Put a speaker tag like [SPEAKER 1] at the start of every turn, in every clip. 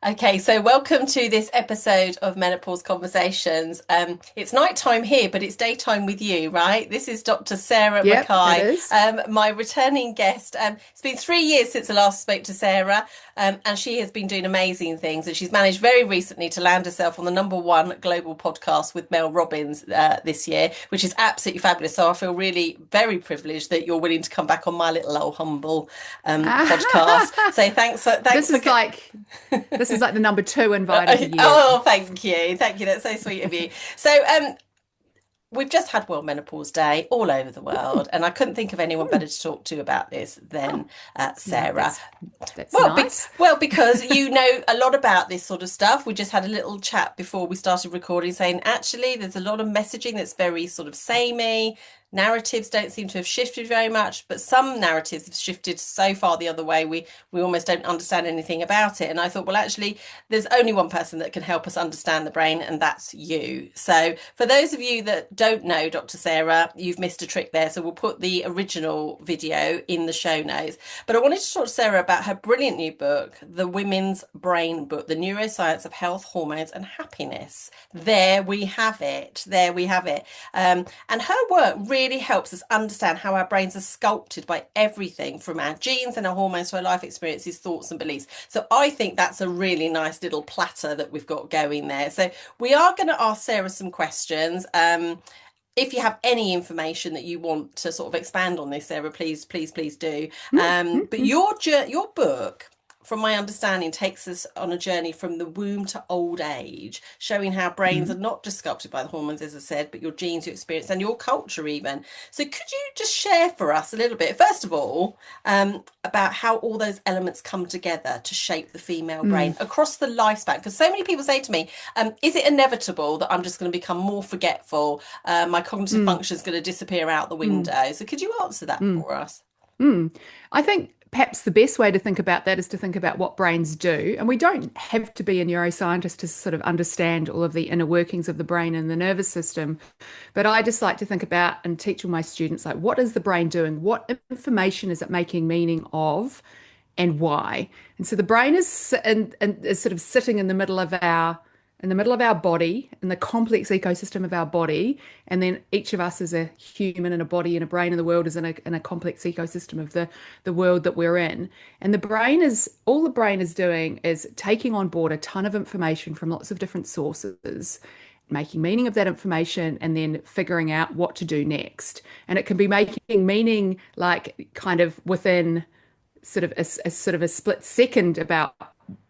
[SPEAKER 1] Okay, so welcome to this episode of Menopause Conversations. It's nighttime here, but it's daytime with you, right? This is Dr. Sarah
[SPEAKER 2] Yep, it
[SPEAKER 1] McKay,
[SPEAKER 2] is.
[SPEAKER 1] my returning guest. It's been 3 years since I last spoke to Sarah, and she has been doing amazing things. And she's managed very recently to land herself on the #1 global podcast with Mel Robbins this year, which is absolutely fabulous. So I feel really very privileged that you're willing to come back on my little old humble podcast. So thanks
[SPEAKER 2] This
[SPEAKER 1] for
[SPEAKER 2] is like this is like the number two invite of the year.
[SPEAKER 1] Oh, thank you. Thank you. That's so sweet of you. So, we've just had World Menopause Day all over the world, and I couldn't think of anyone better to talk to about this
[SPEAKER 2] Oh,
[SPEAKER 1] than
[SPEAKER 2] no,
[SPEAKER 1] Sarah.
[SPEAKER 2] that's
[SPEAKER 1] Well,
[SPEAKER 2] nice.
[SPEAKER 1] because you know a lot about this sort of stuff. We just had a little chat before we started recording saying actually there's a lot of messaging that's very sort of samey. Narratives don't seem to have shifted very much, but some narratives have shifted so far the other way we almost don't understand anything about it. And I thought, well, actually, there's only one person that can help us understand the brain, and that's you. So for those of you that don't know Dr. Sarah, you've missed a trick there. So we'll put the original video in the show notes. But I wanted to talk to Sarah about her brilliant new book, The Women's Brain Book, The Neuroscience of Health, Hormones and Happiness. There we have it. There we have it. And her work really helps us understand how our brains are sculpted by everything from our genes and our hormones to our life experiences, thoughts and beliefs. So I think that's a really nice little platter that we've got going there. So we are going to ask Sarah some questions. If you have any information that you want to sort of expand on this, Sarah, please do.
[SPEAKER 2] Mm, mm,
[SPEAKER 1] But
[SPEAKER 2] mm,
[SPEAKER 1] your book, from my understanding, takes us on a journey from the womb to old age, showing how brains are
[SPEAKER 2] mm.
[SPEAKER 1] not just sculpted by the hormones, as I said, but your genes, your experience, and your culture even. So could you just share for us a little bit, first of all, about how all those elements come together to shape the female brain
[SPEAKER 2] Mm,
[SPEAKER 1] across the lifespan? Because so many people say to me, is it inevitable that I'm just going to become more forgetful? My cognitive
[SPEAKER 2] mm,
[SPEAKER 1] function is going to disappear out the
[SPEAKER 2] mm,
[SPEAKER 1] window. So could you answer that
[SPEAKER 2] mm,
[SPEAKER 1] for us?
[SPEAKER 2] mm. I think perhaps the best way to think about that is to think about what brains do. And we don't have to be a neuroscientist to sort of understand all of the inner workings of the brain and the nervous system. But I just like to think about and teach all my students like, what is the brain doing? What information is it making meaning of? And why. And so the brain is sort of sitting in the middle of our body, in the complex ecosystem of our body, and then each of us is a human and a body and a brain, and the world is in a complex ecosystem of the world that we're in. And the brain is all the brain is doing is taking on board a ton of information from lots of different sources, making meaning of that information and then figuring out what to do next. And it can be making meaning like kind of within sort of a split second about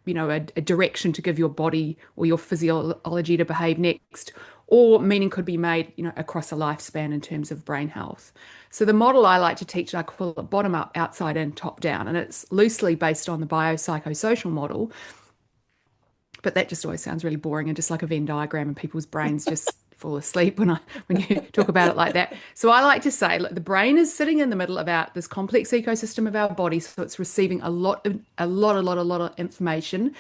[SPEAKER 2] a direction to give your body or your physiology to behave next, or meaning could be made across a lifespan in terms of brain health. So the model I like to teach, I call it bottom up, outside in, top down, and it's loosely based on the biopsychosocial model, but that just always sounds really boring and just like a Venn diagram, and people's brains just fall asleep when you talk about it like that. So I like to say, look, the brain is sitting in the middle of our this complex ecosystem of our body, so it's receiving a lot of information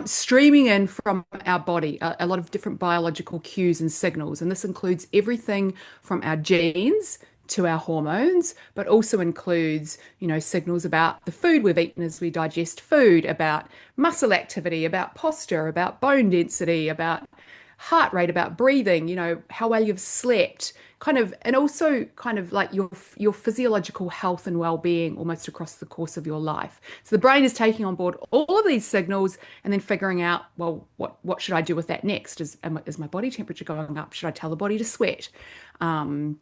[SPEAKER 2] streaming in from our body, a lot of different biological cues and signals, and this includes everything from our genes to our hormones, but also includes, signals about the food we've eaten as we digest food, about muscle activity, about posture, about bone density, about heart rate, about breathing, how well you've slept, kind of, and also kind of like your physiological health and well-being almost across the course of your life. So the brain is taking on board all of these signals and then figuring out, well, what should I do with that next? Is my body temperature going up? Should I tell the body to sweat? Do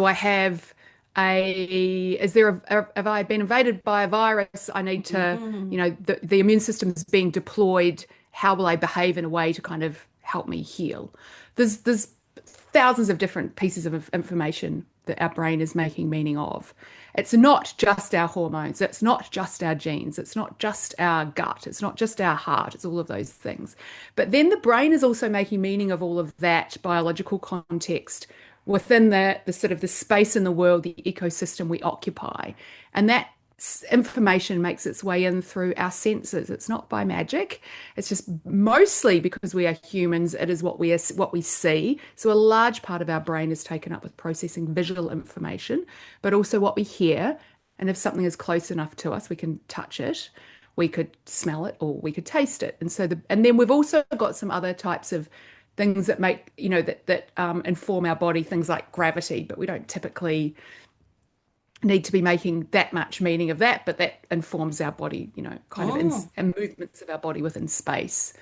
[SPEAKER 2] I have have I been invaded by a virus? I need to,
[SPEAKER 1] Mm.
[SPEAKER 2] the immune system is being deployed. How will I behave in a way to kind of help me heal? There's thousands of different pieces of information that our brain is making meaning of. It's not just our hormones. It's not just our genes. It's not just our gut. It's not just our heart. It's all of those things. But then the brain is also making meaning of all of that biological context within the sort of the space in the world, the ecosystem we occupy. And that information makes its way in through our senses. It's not by magic. It's just mostly because we are humans. It is what we see. So a large part of our brain is taken up with processing visual information, but also what we hear. And if something is close enough to us, we can touch it. we could smell it or we could taste it. And then we've also got some other types of things that make, that inform our body, things like gravity, but we don't typically need to be making that much meaning of that, but that informs our body, kind of
[SPEAKER 1] Mm.
[SPEAKER 2] and movements of our body within space.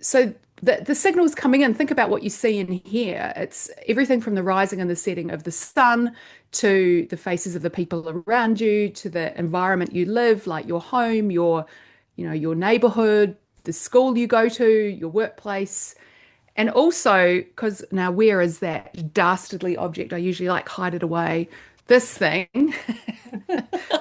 [SPEAKER 2] So the signals coming in, think about what you see in here. It's everything from the rising and the setting of the sun to the faces of the people around you, to the environment you live, like your home, your neighborhood, the school you go to, your workplace. And also, because now where is that dastardly object? I usually like hide it away. This thing,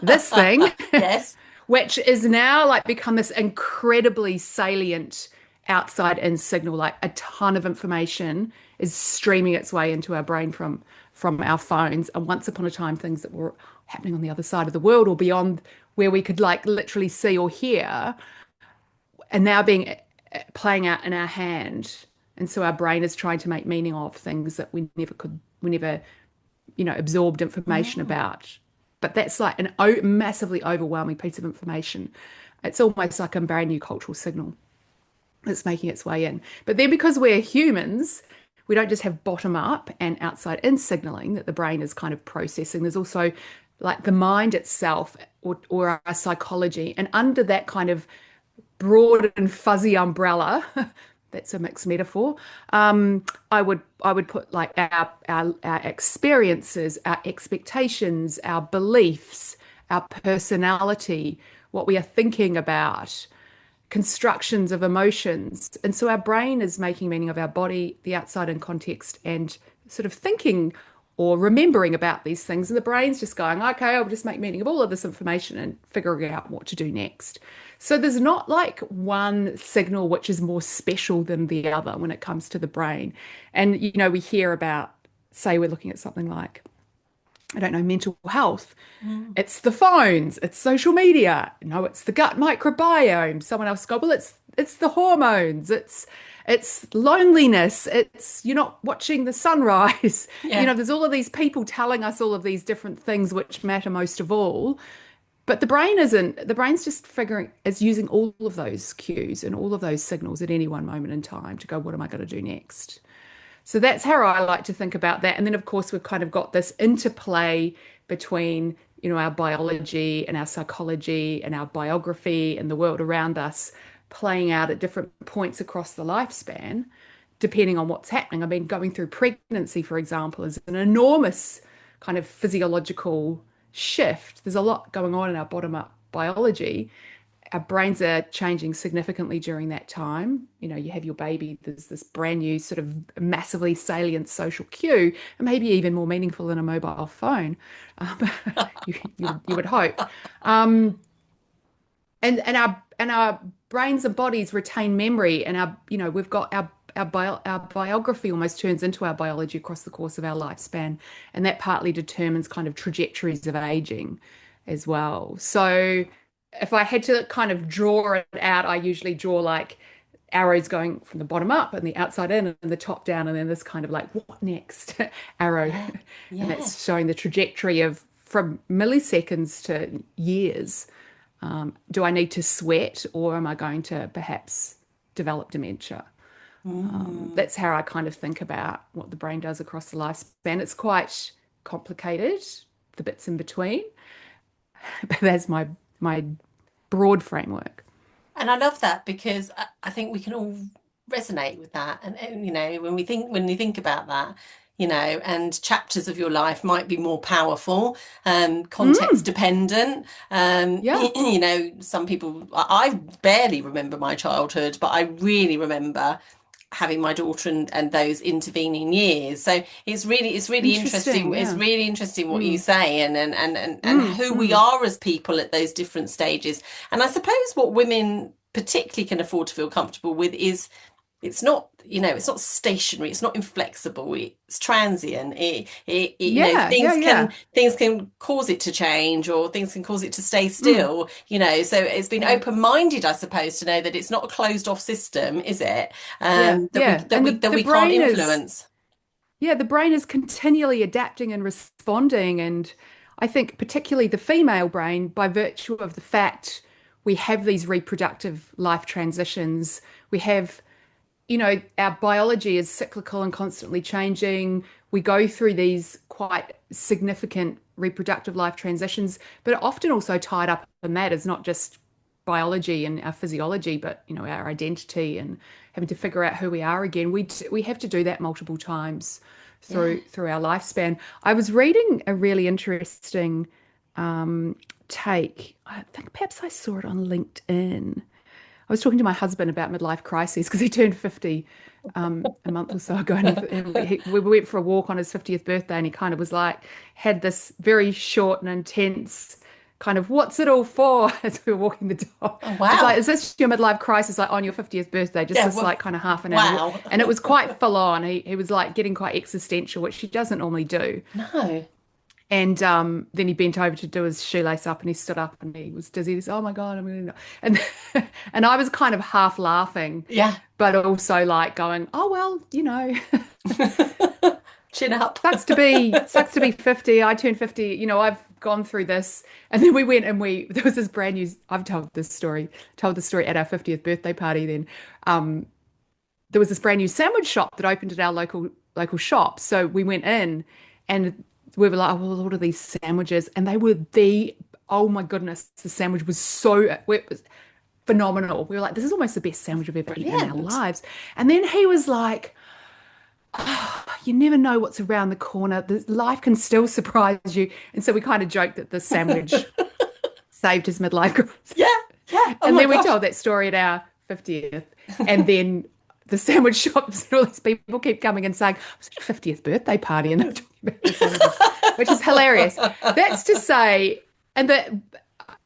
[SPEAKER 2] this thing,
[SPEAKER 1] Yes.
[SPEAKER 2] which is now like become this incredibly salient outside in signal. Like a ton of information is streaming its way into our brain from our phones. And once upon a time, things that were happening on the other side of the world or beyond where we could like literally see or hear, and now being playing out in our hand. And so our brain is trying to make meaning of things that we never, absorbed information
[SPEAKER 1] Mm.
[SPEAKER 2] about. But that's like an massively overwhelming piece of information. It's almost like a brand new cultural signal that's making its way in. But then because we're humans, we don't just have bottom up and outside in signaling that the brain is kind of processing. There's also like the mind itself or our psychology. And under that kind of broad and fuzzy umbrella, that's a mixed metaphor. I would put like our experiences, our expectations, our beliefs, our personality, what we are thinking about, constructions of emotions. And so our brain is making meaning of our body, the outside in context, and sort of thinking or remembering about these things. And the brain's just going, okay, I'll just make meaning of all of this information and figuring out what to do next. So there's not like one signal which is more special than the other when it comes to the brain. And, we hear about, say, we're looking at something like, I don't know, mental health.
[SPEAKER 1] Mm.
[SPEAKER 2] It's the phones, it's social media. No, it's the gut microbiome. Someone else go, well, it's the hormones, it's loneliness, it's you're not watching the sunrise.
[SPEAKER 1] Yeah.
[SPEAKER 2] There's all of these people telling us all of these different things which matter most of all. But the brain isn't, the brain's just is using all of those cues and all of those signals at any one moment in time to go, what am I going to do next? So that's how I like to think about that. And then, of course, we've kind of got this interplay between, our biology and our psychology and our biography and the world around us playing out at different points across the lifespan, depending on what's happening. I mean, going through pregnancy, for example, is an enormous kind of physiological shift. There's a lot going on in our bottom up biology. Our brains are changing significantly during that time. You have your baby, there's this brand new sort of massively salient social cue, and maybe even more meaningful than a mobile phone. Um, you would hope. Um, and our brains and bodies retain memory, and we've got our biography almost turns into our biology across the course of our lifespan, and that partly determines kind of trajectories of aging as well. So if I had to kind of draw it out, I usually draw like arrows going from the bottom up and the outside in and the top down, and then this kind of like, what next arrow.
[SPEAKER 1] Yeah.
[SPEAKER 2] And
[SPEAKER 1] Yeah.
[SPEAKER 2] that's showing the trajectory of from milliseconds to years. Do I need to sweat or am I going to perhaps develop dementia?
[SPEAKER 1] Mm.
[SPEAKER 2] That's how I kind of think about what the brain does across the lifespan. It's quite complicated, the bits in between, but that's my broad framework.
[SPEAKER 1] And I love that because I think we can all resonate with that. And when you think about that, and chapters of your life might be more powerful, context
[SPEAKER 2] Mm,
[SPEAKER 1] dependent.
[SPEAKER 2] yeah,
[SPEAKER 1] Some people, I barely remember my childhood, but I really remember having my daughter and those intervening years. So it's really
[SPEAKER 2] interesting.
[SPEAKER 1] interesting. It's
[SPEAKER 2] Yeah.
[SPEAKER 1] really interesting what you
[SPEAKER 2] Mm,
[SPEAKER 1] say and who we
[SPEAKER 2] mm.
[SPEAKER 1] are as people at those different stages. And I suppose what women particularly can afford to feel comfortable with is it's not stationary, it's not inflexible, it's transient.
[SPEAKER 2] Yeah, yeah, yeah,
[SPEAKER 1] Things can cause it to change or things can cause it to stay
[SPEAKER 2] mm,
[SPEAKER 1] still, so it's been
[SPEAKER 2] yeah,
[SPEAKER 1] open-minded, I suppose, to know that it's not a closed off system, is it?
[SPEAKER 2] yeah,
[SPEAKER 1] That we
[SPEAKER 2] yeah.
[SPEAKER 1] that
[SPEAKER 2] And
[SPEAKER 1] we
[SPEAKER 2] the
[SPEAKER 1] that
[SPEAKER 2] the
[SPEAKER 1] we can't
[SPEAKER 2] brain is
[SPEAKER 1] influence.
[SPEAKER 2] yeah, the brain is continually adapting and responding. And I think particularly the female brain, by virtue of the fact we have these reproductive life transitions. We have, you know, our biology is cyclical and constantly changing. We go through these quite significant reproductive life transitions, but often also tied up in that is not just biology and our physiology, but you know, our identity and having to figure out who we are again. We have to do that multiple times
[SPEAKER 1] Yeah.
[SPEAKER 2] through our lifespan. I was reading a really interesting take. I think perhaps I saw it on LinkedIn. I was talking to my husband about midlife crises because he turned 50 a month or so ago, we went for a walk on his 50th birthday, and he kind of was like, had this very short and intense kind of, what's it all for? As we were walking the dog.
[SPEAKER 1] Oh,
[SPEAKER 2] I was like,
[SPEAKER 1] wow.
[SPEAKER 2] is this your midlife crisis, like on your 50th birthday? Just
[SPEAKER 1] Yeah.
[SPEAKER 2] this
[SPEAKER 1] Well,
[SPEAKER 2] like kind of half an hour walk.
[SPEAKER 1] wow.
[SPEAKER 2] And it was quite full on. He was like getting quite existential, which he doesn't normally do.
[SPEAKER 1] No.
[SPEAKER 2] And then he bent over to do his shoelace up, and he stood up and he was dizzy. He said, "Oh my God, I'm gonna," and and I was kind of half laughing,
[SPEAKER 1] Yeah.
[SPEAKER 2] but also like going, "Oh well, you know,
[SPEAKER 1] Chin up.
[SPEAKER 2] sucks to be 50. I turned 50. You know, I've gone through this." And then we went and there was this brand new. I've told the story at our 50th birthday party. Then there was this brand new sandwich shop that opened at our local shop. So we went in and we were like, oh, well, what are these sandwiches? And they were oh my goodness, the sandwich was it was phenomenal. We were like, this is almost the best sandwich we've ever eaten in our
[SPEAKER 1] Brilliant.
[SPEAKER 2] lives. And then he was like, you never know what's around the corner. Life can still surprise you. And so we kind of joked that the sandwich saved his midlife crisis.
[SPEAKER 1] Yeah. Yeah. Oh
[SPEAKER 2] And
[SPEAKER 1] my
[SPEAKER 2] then we
[SPEAKER 1] gosh.
[SPEAKER 2] told that story at our 50th. And then the sandwich shops and all these people keep coming and saying, I was at your 50th birthday party and they're talking about the sandwiches, which is hilarious. That's to say, and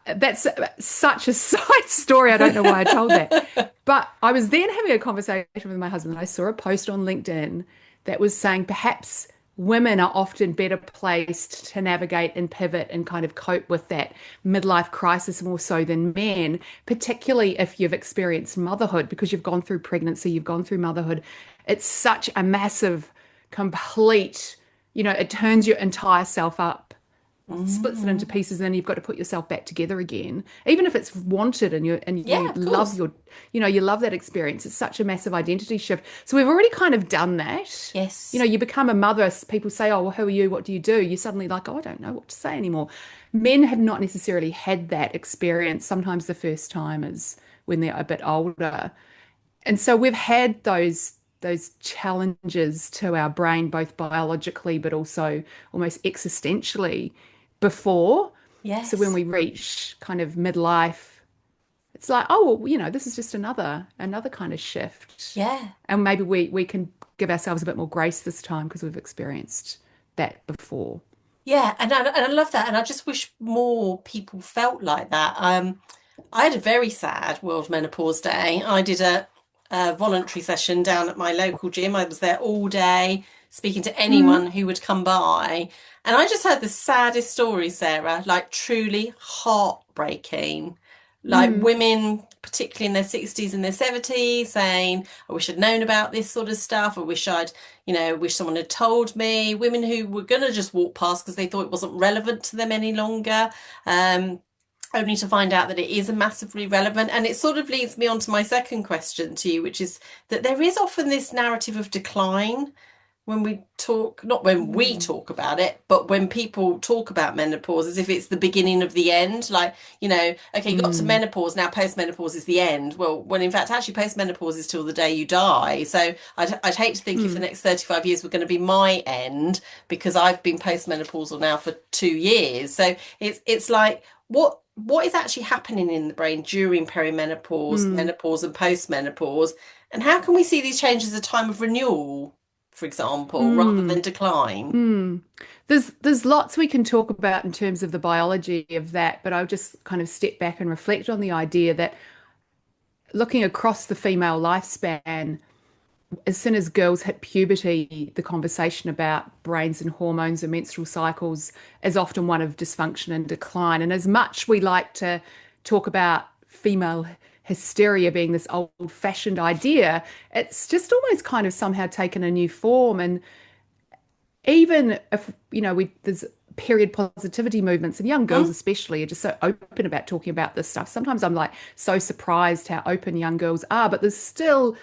[SPEAKER 2] that's such a side story. I don't know why I told that. But I was then having a conversation with my husband, and I saw a post on LinkedIn that was saying perhaps women are often better placed to navigate and pivot and kind of cope with that midlife crisis more so than men, particularly if you've experienced motherhood, because you've gone through pregnancy, you've gone through motherhood. It's such a massive, complete, you know, it turns your entire self up, splits it into
[SPEAKER 1] Mm.
[SPEAKER 2] pieces, and then you've got to put yourself back together again, even if it's wanted and
[SPEAKER 1] Yeah,
[SPEAKER 2] you
[SPEAKER 1] of
[SPEAKER 2] love
[SPEAKER 1] course.
[SPEAKER 2] your, you know, you love that experience. It's such a massive identity shift. So we've already kind of done that. You know,
[SPEAKER 1] Yes.
[SPEAKER 2] you become a mother, people say, oh, well, who are you, what do you do? You're suddenly like, oh, I don't know what to say anymore. Men have not necessarily had that experience. Sometimes the first time is when they're a bit older. And so we've had those challenges to our brain, both biologically but also almost existentially before. So when
[SPEAKER 1] Yes.
[SPEAKER 2] we reach kind of midlife, it's like, oh, well, you know, this is just another kind of shift.
[SPEAKER 1] Yeah.
[SPEAKER 2] And maybe we can give ourselves a bit more grace this time because we've experienced that before.
[SPEAKER 1] Yeah. And I love that. And I just wish more people felt like that. I had a very sad World Menopause Day. I did a voluntary session down at my local gym. I was there all day, speaking to anyone
[SPEAKER 2] Mm,
[SPEAKER 1] who would come by. And I just heard the saddest story, Sarah, like truly heartbreaking. Like
[SPEAKER 2] mm,
[SPEAKER 1] women, particularly in their 60s and their 70s, saying, I wish I'd known about this sort of stuff. I wish wish someone had told me. Women who were going to just walk past because they thought it wasn't relevant to them any longer. Um, Only to find out that it is a massively relevant. And it sort of leads me on to my second question to you, which is that there is often this narrative of decline when we talk, not when we
[SPEAKER 2] mm,
[SPEAKER 1] talk about it, but when people talk about menopause as if it's the beginning of the end. Like, okay, you got to
[SPEAKER 2] mm,
[SPEAKER 1] menopause, now postmenopause is the end. Well, when in fact, actually, postmenopause is till the day you die. So I'd hate to think if the
[SPEAKER 2] mm,
[SPEAKER 1] next 35 years were going to be my end because I've been postmenopausal now for 2 years. So it's like, what is actually happening in the brain during perimenopause,
[SPEAKER 2] mm,
[SPEAKER 1] menopause, and postmenopause? And how can we see these changes as a time of renewal, for example, rather than
[SPEAKER 2] mm.
[SPEAKER 1] decline?
[SPEAKER 2] Mm. There's lots we can talk about in terms of the biology of that, but I'll just kind of step back and reflect on the idea that looking across the female lifespan, as soon as girls hit puberty, the conversation about brains and hormones and menstrual cycles is often one of dysfunction and decline. And as much we like to talk about female hysteria being this old-fashioned idea, it's just almost kind of somehow taken a new form. And even if, you know, there's period positivity movements, and young girls
[SPEAKER 1] Mm.
[SPEAKER 2] especially are just so open about talking about this stuff. Sometimes I'm like so surprised how open young girls are, but there's still,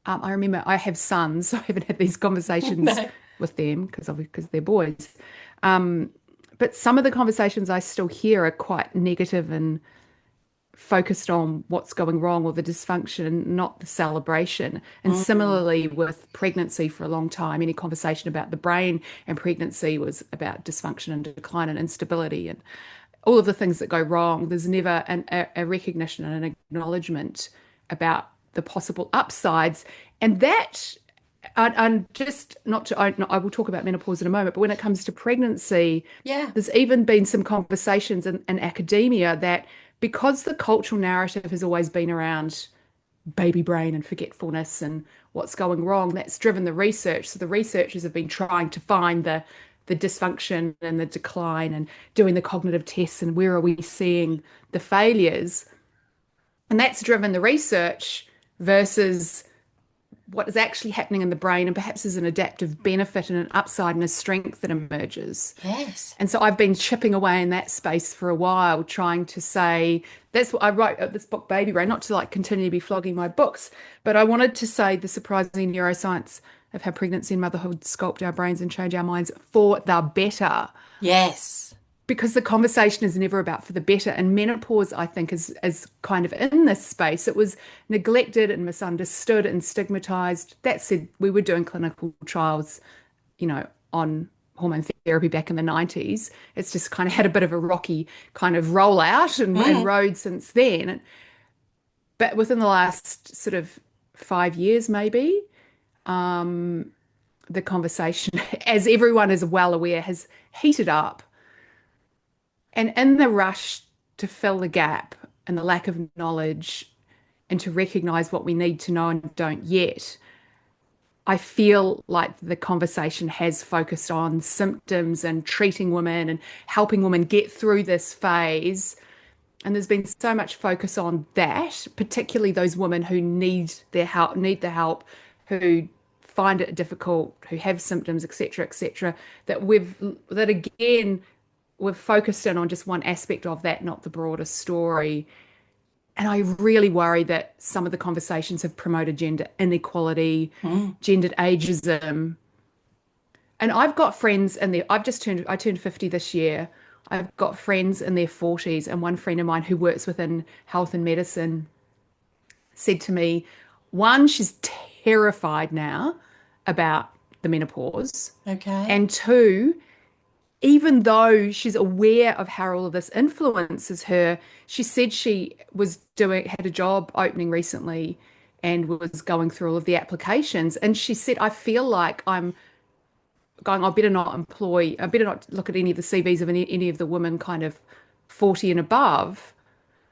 [SPEAKER 2] I remember I have sons, so I haven't had these conversations
[SPEAKER 1] No.
[SPEAKER 2] with them because they're boys. But some of the conversations I still hear are quite negative and focused on what's going wrong or the dysfunction, not the celebration. And
[SPEAKER 1] Mm.
[SPEAKER 2] similarly with pregnancy for a long time, any conversation about the brain and pregnancy was about dysfunction and decline and instability and all of the things that go wrong. There's never a recognition and an acknowledgement about the possible upsides. And that, and just not to, I will talk about menopause in a moment, but when it comes to pregnancy,
[SPEAKER 1] Yeah.
[SPEAKER 2] there's even been some conversations in academia that because the cultural narrative has always been around baby brain and forgetfulness and what's going wrong, that's driven the research. So the researchers have been trying to find the dysfunction and the decline and doing the cognitive tests and where are we seeing the failures. And that's driven the research versus what is actually happening in the brain and perhaps there's an adaptive benefit and an upside and a strength that emerges.
[SPEAKER 1] Yes.
[SPEAKER 2] And so I've been chipping away in that space for a while, trying to say that's what I wrote this book, Baby Brain, not to like continue to be flogging my books, but I wanted to say the surprising neuroscience of how pregnancy and motherhood sculpt our brains and change our minds for the better.
[SPEAKER 1] Yes.
[SPEAKER 2] Because the conversation is never about for the better. And menopause, I think, is kind of in this space. It was neglected and misunderstood and stigmatized. That said, we were doing clinical trials, on hormone therapy back in the 90s. It's just kind of had a bit of a rocky kind of rollout and
[SPEAKER 1] Mm.
[SPEAKER 2] road since then. But within the last sort of 5 years, maybe, the conversation, as everyone is well aware, has heated up. And in the rush to fill the gap and the lack of knowledge and to recognize what we need to know and don't yet, I feel like the conversation has focused on symptoms and treating women and helping women get through this phase. And there's been so much focus on that, particularly those women who need the help, who find it difficult, who have symptoms, et cetera, that again, we've focused in on just one aspect of that, not the broader story. And I really worry that some of the conversations have promoted gender inequality,
[SPEAKER 1] Mm.
[SPEAKER 2] gendered ageism. And I've got friends in their, I turned 50 this year. I've got friends in their 40s, and one friend of mine who works within health and medicine said to me, one, she's terrified now about the menopause.
[SPEAKER 1] Okay.
[SPEAKER 2] And two, even though she's aware of how all of this influences her, she said she had a job opening recently and was going through all of the applications. And she said, I feel like I'm going, I better not look at any of the CVs of any of the women kind of 40 and above,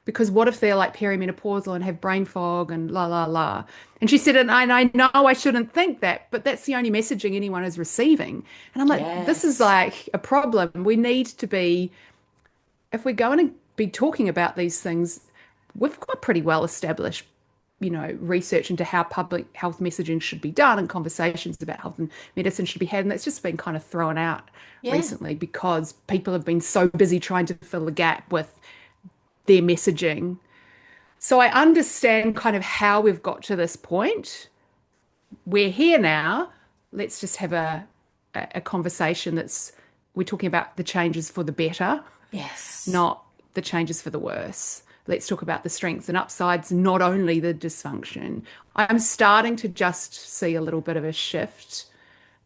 [SPEAKER 2] because what if they're like perimenopausal and have brain fog and la la la. And she said, and I know I shouldn't think that, but that's the only messaging anyone is receiving. And I'm like, this is
[SPEAKER 1] Yes.
[SPEAKER 2] like a problem. We need to be, if we're going to be talking about these things, we've got pretty well established, research into how public health messaging should be done and conversations about health and medicine should be had. And that's just been kind of thrown out
[SPEAKER 1] Yeah.
[SPEAKER 2] recently because people have been so busy trying to fill the gap with their messaging. So I understand kind of how we've got to this point. We're here now. Let's just have a conversation we're talking about the changes for the better,
[SPEAKER 1] Yes.
[SPEAKER 2] not the changes for the worse. Let's talk about the strengths and upsides, not only the dysfunction. I'm starting to just see a little bit of a shift.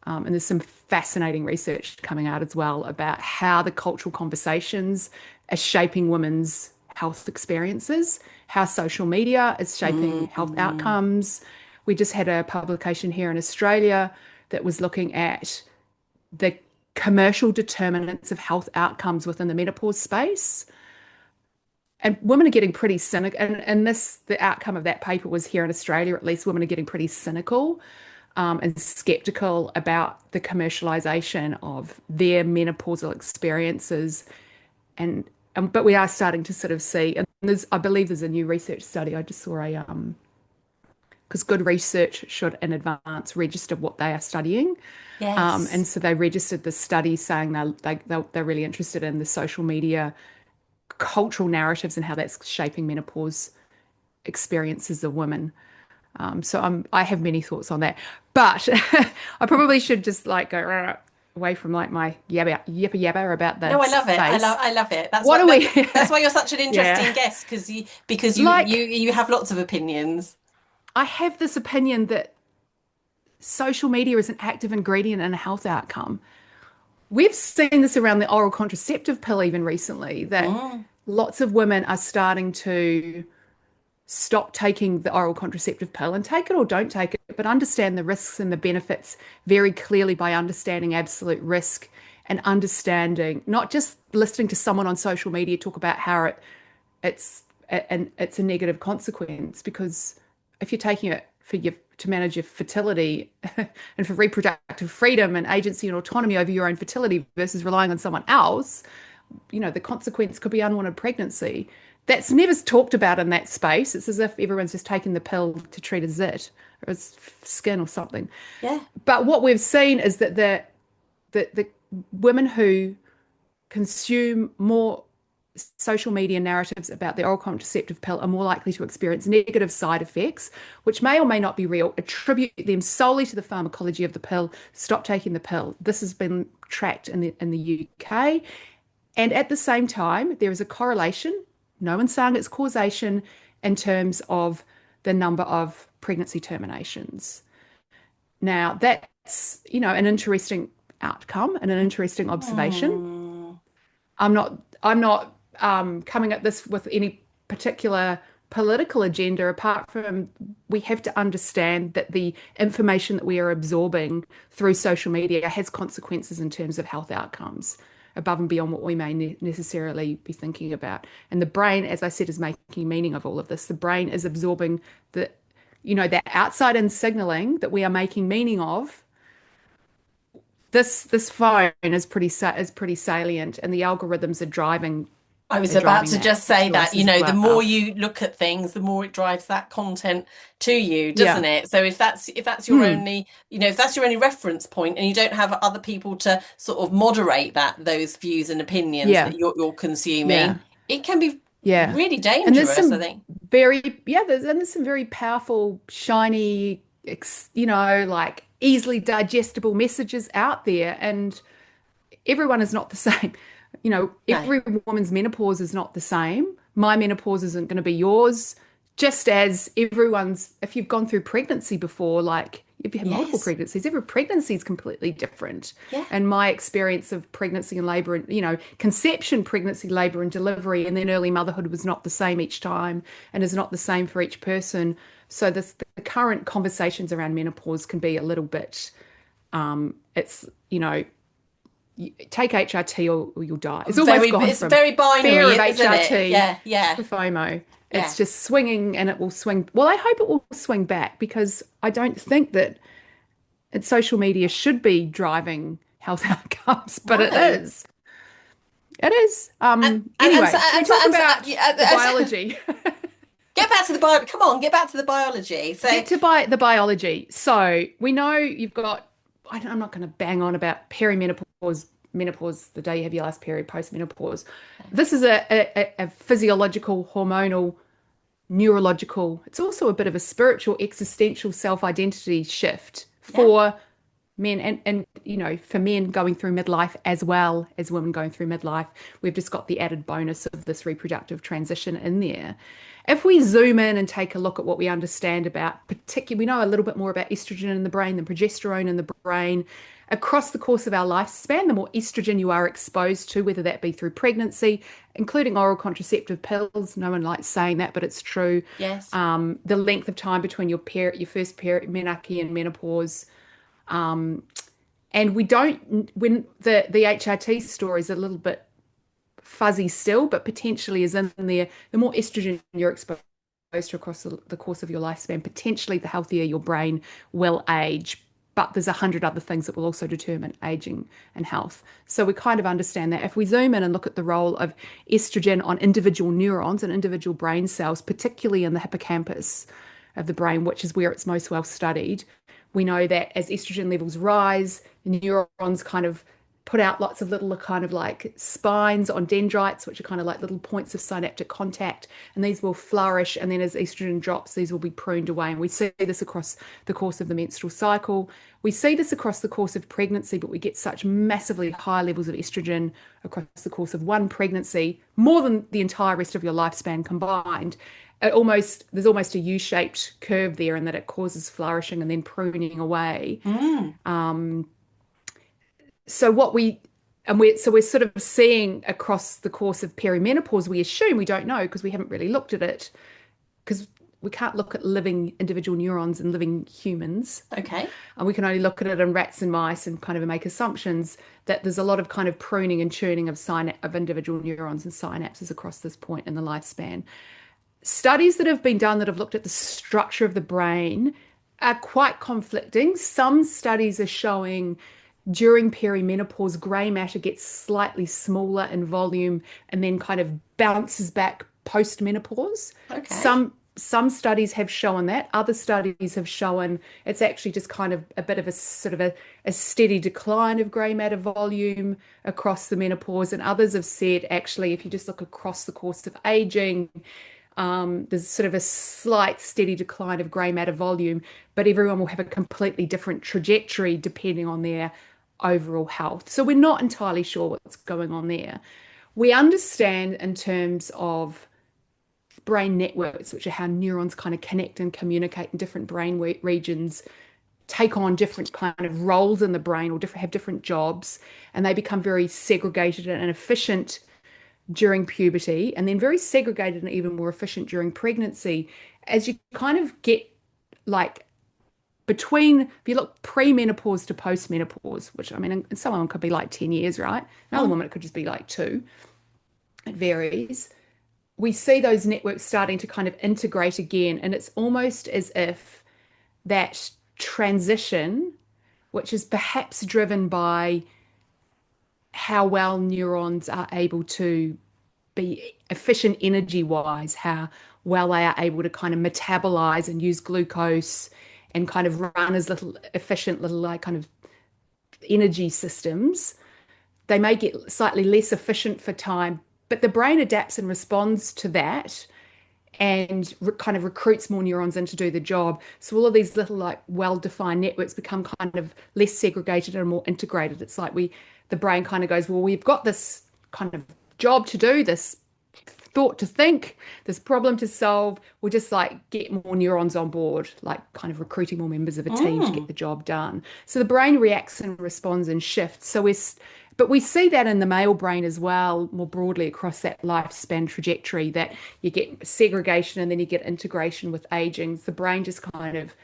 [SPEAKER 2] And there's some fascinating research coming out as well about how the cultural conversations are shaping women's health experiences, how social media is shaping health
[SPEAKER 1] Mm.
[SPEAKER 2] outcomes. We just had a publication here in Australia that was looking at the commercial determinants of health outcomes within the menopause space. And women are getting pretty cynical. And the outcome of that paper was here in Australia, at least women are getting pretty cynical and skeptical about the commercialization of their menopausal experiences. But we are starting to sort of see, and I believe there's a new research study. I just saw because good research should in advance register what they are studying. And
[SPEAKER 1] Yes.
[SPEAKER 2] so they registered this study saying they're really interested in the social media cultural narratives and how that's shaping menopause experiences of women. I have many thoughts on that, but I probably should just like go away from like my yabba about the
[SPEAKER 1] No, I love it.
[SPEAKER 2] space.
[SPEAKER 1] I love it. That's
[SPEAKER 2] What
[SPEAKER 1] what
[SPEAKER 2] are we?
[SPEAKER 1] that's why you're such an interesting
[SPEAKER 2] Yeah.
[SPEAKER 1] guest because
[SPEAKER 2] Like,
[SPEAKER 1] you have lots of opinions.
[SPEAKER 2] I have this opinion that social media is an active ingredient in a health outcome. We've seen this around the oral contraceptive pill even recently, that
[SPEAKER 1] Mm.
[SPEAKER 2] lots of women are starting to stop taking the oral contraceptive pill and take it or don't take it, but understand the risks and the benefits very clearly by understanding absolute risk and understanding, not just listening to someone on social media talk about how it's it's a negative consequence, because if you're taking it for your to manage your fertility and for reproductive freedom and agency and autonomy over your own fertility versus relying on someone else, the consequence could be unwanted pregnancy. That's never talked about in that space. It's as if everyone's just taking the pill to treat a zit or a skin or something.
[SPEAKER 1] Yeah.
[SPEAKER 2] But what we've seen is that the women who consume more social media narratives about the oral contraceptive pill are more likely to experience negative side effects, which may or may not be real, attribute them solely to the pharmacology of the pill, stop taking the pill. This has been tracked in the UK. And at the same time, there is a correlation, no one's saying it's causation, in terms of the number of pregnancy terminations. Now, that's, an interesting outcome and an interesting observation.
[SPEAKER 1] Mm.
[SPEAKER 2] I'm not coming at this with any particular political agenda apart from we have to understand that the information that we are absorbing through social media has consequences in terms of health outcomes above and beyond what we may necessarily be thinking about. And the brain, as I said, is making meaning of all of this. The brain is absorbing that outside in signaling that we are making meaning of. This phone is pretty salient, and the algorithms
[SPEAKER 1] I was
[SPEAKER 2] are
[SPEAKER 1] about
[SPEAKER 2] driving
[SPEAKER 1] to
[SPEAKER 2] that
[SPEAKER 1] just say
[SPEAKER 2] to
[SPEAKER 1] that,
[SPEAKER 2] us as
[SPEAKER 1] the more
[SPEAKER 2] well.
[SPEAKER 1] you look at things, the more it drives that content to you, doesn't
[SPEAKER 2] Yeah.
[SPEAKER 1] it? So if that's your
[SPEAKER 2] Mm.
[SPEAKER 1] only, if that's your only reference point and you don't have other people to sort of moderate those views and opinions
[SPEAKER 2] Yeah.
[SPEAKER 1] that you're
[SPEAKER 2] Yeah.
[SPEAKER 1] consuming, it can be
[SPEAKER 2] Yeah.
[SPEAKER 1] really
[SPEAKER 2] And there's
[SPEAKER 1] dangerous, I
[SPEAKER 2] some
[SPEAKER 1] think.
[SPEAKER 2] there's some very powerful, shiny, like easily digestible messages out there. And everyone is not the same.
[SPEAKER 1] No.
[SPEAKER 2] Every woman's menopause is not the same. My menopause isn't going to be yours. Just as if you've gone through pregnancy before, like if you have multiple
[SPEAKER 1] Yes.
[SPEAKER 2] pregnancies, every pregnancy is completely different.
[SPEAKER 1] Yeah.
[SPEAKER 2] And my experience of pregnancy and labor and, conception, pregnancy, labor and delivery, and then early motherhood was not the same each time and is not the same for each person. So the current conversations around menopause can be a little bit, it's, take HRT or you'll die. It's almost gone
[SPEAKER 1] It's
[SPEAKER 2] from
[SPEAKER 1] very
[SPEAKER 2] fear
[SPEAKER 1] binary,
[SPEAKER 2] of
[SPEAKER 1] isn't it?
[SPEAKER 2] HRT
[SPEAKER 1] Yeah. Yeah.
[SPEAKER 2] to FOMO.
[SPEAKER 1] Yeah.
[SPEAKER 2] It's just swinging and it will swing. Well, I hope it will swing back because I don't think that social media should be driving health outcomes, but it
[SPEAKER 1] No.
[SPEAKER 2] is. It is.
[SPEAKER 1] And so,
[SPEAKER 2] Anyway, should we
[SPEAKER 1] and so,
[SPEAKER 2] talk
[SPEAKER 1] and so,
[SPEAKER 2] about the
[SPEAKER 1] so
[SPEAKER 2] biology?
[SPEAKER 1] get back to the bio. Come on, get back to the biology. So,
[SPEAKER 2] Get to the biology. So we know you've got, I'm not going to bang on about perimenopause, menopause, the day you have your last period, postmenopause. This is a physiological, hormonal, neurological, it's also a bit of a spiritual, existential self-identity shift
[SPEAKER 1] yeah,
[SPEAKER 2] for men and for men going through midlife as well as women going through midlife. We've just got the added bonus of this reproductive transition in there. If we zoom in and take a look at what we understand about, particularly, we know a little bit more about estrogen in the brain than progesterone in the brain. Across the course of our lifespan, the more estrogen you are exposed to, whether that be through pregnancy, including oral contraceptive pills, no one likes saying that, but it's true.
[SPEAKER 1] yes,
[SPEAKER 2] The length of time between your first period, menarche and menopause, and we don't, when the HRT story is a little bit fuzzy still, but potentially is in there, the more estrogen you're exposed to across the course of your lifespan, potentially the healthier your brain will age. But there's 100 other things that will also determine aging and health. So we kind of understand that. If we zoom in and look at the role of estrogen on individual neurons and individual brain cells, particularly in the hippocampus, of the brain, which is where it's most well studied. We know that as estrogen levels rise, the neurons kind of put out lots of little kind of like spines on dendrites, which are kind of like little points of synaptic contact, and these will flourish. And then as estrogen drops, these will be pruned away. And we see this across the course of the menstrual cycle. We see this across the course of pregnancy, but we get such massively high levels of estrogen across the course of one pregnancy, more than the entire rest of your lifespan combined. There's almost a U-shaped curve there, in that it causes flourishing and then pruning away.
[SPEAKER 1] Mm.
[SPEAKER 2] So what we and we're sort of seeing across the course of perimenopause, we assume, we don't know because we haven't really looked at it, because we can't look at living individual neurons in living humans.
[SPEAKER 1] Okay.
[SPEAKER 2] And we can only look at it in rats and mice and kind of make assumptions that there's a lot of kind of pruning and churning of individual neurons and synapses across this point in the lifespan. Studies that have been done that have looked at the structure of the brain are quite conflicting. Some studies are showing during perimenopause, grey matter gets slightly smaller in volume and then kind of bounces back post-menopause.
[SPEAKER 1] Okay.
[SPEAKER 2] Some studies have shown that. Other studies have shown it's actually just kind of a bit of a sort of a steady decline of grey matter volume across the menopause. And others have said, actually, if you just look across the course of aging, there's sort of a slight steady decline of grey matter volume, but everyone will have a completely different trajectory depending on their overall health. So we're not entirely sure what's going on there. We understand in terms of brain networks, which are how neurons kind of connect and communicate in different brain regions, take on different kind of roles in the brain or have different jobs, and they become very segregated and efficient during puberty, and then very segregated and even more efficient during pregnancy. As you kind of get like if you look pre-menopause to post-menopause, which I mean, in some women could be like 10 years, right? Another woman, it could just be like 2. It varies. We see those networks starting to kind of integrate again, and it's almost as if that transition, which is perhaps driven by how well neurons are able to be efficient energy wise, how well they are able to kind of metabolize and use glucose and kind of run as little efficient little like kind of energy systems. They may get slightly less efficient for time, but the brain adapts and responds to that and kind of recruits more neurons in to do the job. So all of these little like well-defined networks become kind of less segregated and more integrated. It's like the brain kind of goes, well, we've got this kind of job to do, this thought to think, this problem to solve. We'll just like get more neurons on board, like kind of recruiting more members of a team to get the job done. So the brain reacts and responds and shifts. But we see that in the male brain as well, more broadly across that lifespan trajectory, that you get segregation and then you get integration with aging. The brain just kind of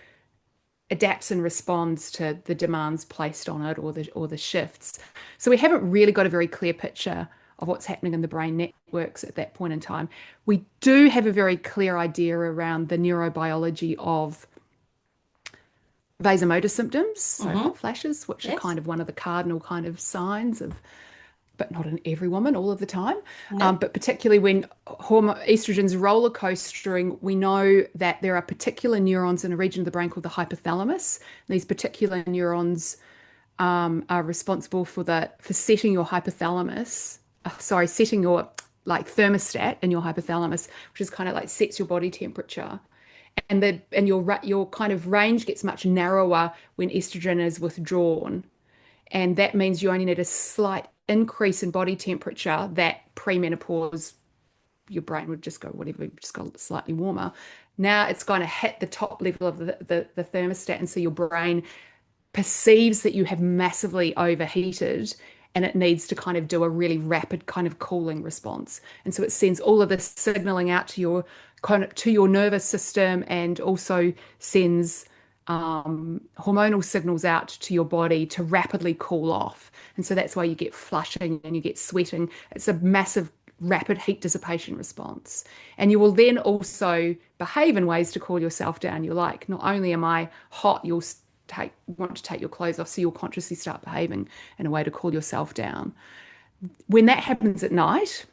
[SPEAKER 2] adapts and responds to the demands placed on it or the shifts. So we haven't really got a very clear picture of what's happening in the brain networks at that point in time. We do have a very clear idea around the neurobiology of vasomotor symptoms, so hot flashes, which are kind of one of the cardinal kind of signs of, but not in every woman all of the time.
[SPEAKER 1] No.
[SPEAKER 2] But particularly when estrogen's roller coastering, we know that there are particular neurons in a region of the brain called the hypothalamus. These particular neurons are responsible for setting your hypothalamus, setting your like thermostat in your hypothalamus, which is kind of like sets your body temperature. And your kind of range gets much narrower when estrogen is withdrawn. And that means you only need a slight increase in body temperature, that pre-menopause, your brain would just go, whatever, just go slightly warmer. Now it's going to hit the top level of the thermostat. And so your brain perceives that you have massively overheated and it needs to kind of do a really rapid kind of cooling response. And so it sends all of this signaling out to your nervous system, and also sends hormonal signals out to your body to rapidly cool off. And so that's why you get flushing and you get sweating. It's a massive rapid heat dissipation response. And you will then also behave in ways to cool yourself down. You're like, not only am I hot, you'll want to take your clothes off, so you'll consciously start behaving in a way to cool yourself down. When that happens at night,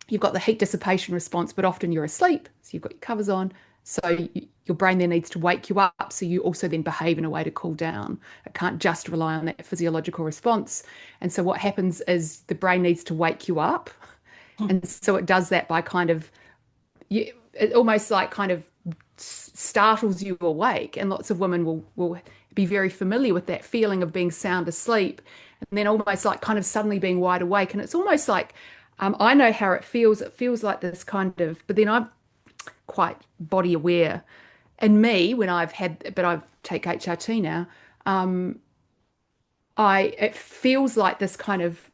[SPEAKER 2] you've got the heat dissipation response, but often you're asleep, so you've got your covers on. So your brain then needs to wake you up. So you also then behave in a way to cool down. It can't just rely on that physiological response. And so what happens is the brain needs to wake you up. And so it does that by kind of, it almost like kind of startles you awake. And lots of women will be very familiar with that feeling of being sound asleep and then almost like kind of suddenly being wide awake. And it's almost like, I know how it feels. It feels like this kind of, but then I'm quite body aware. And me, when I've had, but I take HRT now, it feels like this kind of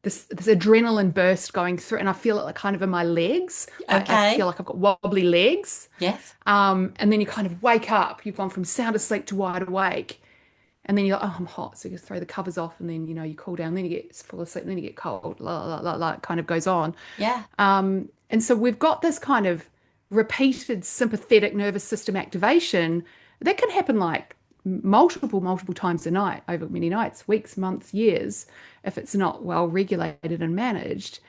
[SPEAKER 2] this adrenaline burst going through, and I feel it like kind of in my legs. I feel
[SPEAKER 1] Okay.
[SPEAKER 2] like I've got wobbly legs.
[SPEAKER 1] Yes.
[SPEAKER 2] And then you kind of wake up. You've gone from sound asleep to wide awake, and then you're like, oh, I'm hot, so you throw the covers off, and then you cool down. Then you get full asleep, and then you get cold. La la la la. It kind of goes on.
[SPEAKER 1] Yeah.
[SPEAKER 2] And so we've got this kind of repeated sympathetic nervous system activation that can happen like multiple times a night over many nights, weeks, months, years, if it's not well regulated and managed.